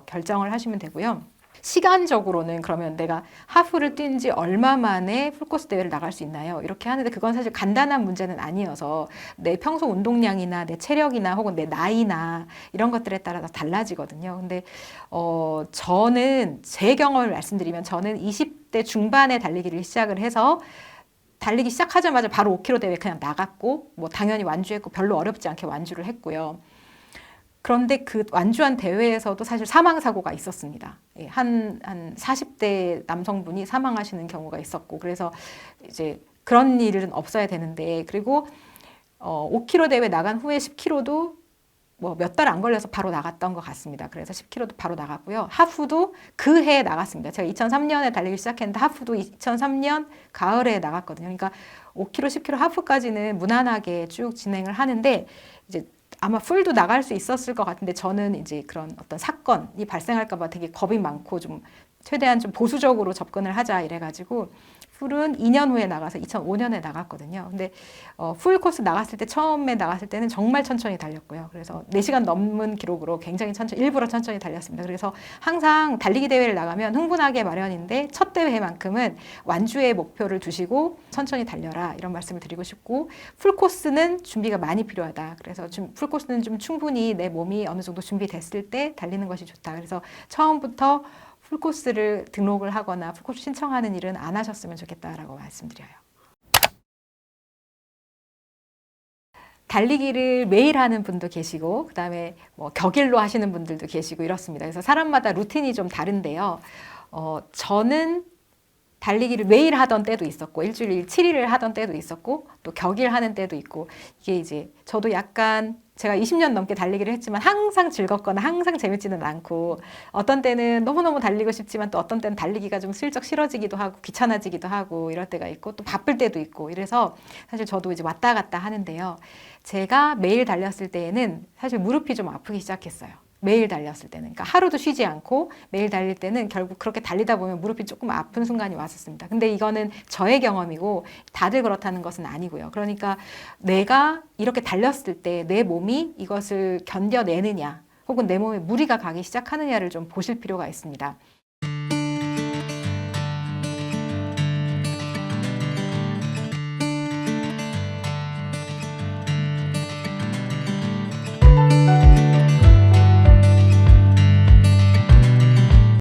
결정을 하시면 되고요. 시간적으로는 그러면 내가 하프를 뛴 지 얼마 만에 풀코스 대회를 나갈 수 있나요? 이렇게 하는데 그건 사실 간단한 문제는 아니어서 내 평소 운동량이나 내 체력이나 혹은 내 나이나 이런 것들에 따라 달라지거든요. 근데 저는 제 경험을 말씀드리면 저는 20대 중반에 달리기를 시작을 해서 달리기 시작하자마자 바로 5km 대회 그냥 나갔고 뭐 당연히 완주했고 별로 어렵지 않게 완주를 했고요. 그런데 그 완주한 대회에서도 사실 사망사고가 있었습니다. 한 40대 남성분이 사망하시는 경우가 있었고, 그래서 이제 그런 일은 없어야 되는데, 그리고 5km 대회 나간 후에 10km도 뭐 몇 달 안 걸려서 바로 나갔던 것 같습니다. 그래서 10km도 바로 나갔고요. 하프도 그 해에 나갔습니다. 제가 2003년에 달리기 시작했는데 하프도 2003년 가을에 나갔거든요. 그러니까 5km, 10km 하프까지는 무난하게 쭉 진행을 하는데 이제 아마 풀도 나갈 수 있었을 것 같은데 저는 이제 그런 어떤 사건이 발생할까 봐 되게 겁이 많고 좀 최대한 좀 보수적으로 접근을 하자 이래가지고 풀은 2년 후에 나가서 2005년에 나갔거든요. 근데 풀 코스 나갔을 때 처음에 나갔을 때는 정말 천천히 달렸고요. 그래서 4시간 넘는 기록으로 굉장히 일부러 천천히 달렸습니다. 그래서 항상 달리기 대회를 나가면 흥분하게 마련인데 첫 대회만큼은 완주의 목표를 두시고 천천히 달려라 이런 말씀을 드리고 싶고 풀 코스는 준비가 많이 필요하다. 그래서 풀 코스는 좀 충분히 내 몸이 어느 정도 준비됐을 때 달리는 것이 좋다. 그래서 처음부터 풀코스를 등록을 하거나 풀코스 신청하는 일은 안 하셨으면 좋겠다라고 말씀드려요. 달리기를 매일 하는 분도 계시고 그다음에 뭐 격일로 하시는 분들도 계시고 이렇습니다. 그래서 사람마다 루틴이 좀 다른데요. 저는 달리기를 매일 하던 때도 있었고 일주일 7일을 하던 때도 있었고 또 격일 하는 때도 있고 이게 이제 저도 약간 제가 20년 넘게 달리기를 했지만 항상 즐겁거나 항상 재밌지는 않고 어떤 때는 너무너무 달리고 싶지만 또 어떤 때는 달리기가 좀 슬쩍 싫어지기도 하고 귀찮아지기도 하고 이럴 때가 있고 또 바쁠 때도 있고 이래서 사실 저도 이제 왔다 갔다 하는데요. 제가 매일 달렸을 때에는 사실 무릎이 좀 아프기 시작했어요. 매일 달렸을 때는. 그러니까 하루도 쉬지 않고 매일 달릴 때는 결국 그렇게 달리다 보면 무릎이 조금 아픈 순간이 왔었습니다. 근데 이거는 저의 경험이고 다들 그렇다는 것은 아니고요. 그러니까 내가 이렇게 달렸을 때 내 몸이 이것을 견뎌내느냐 혹은 내 몸에 무리가 가기 시작하느냐를 좀 보실 필요가 있습니다.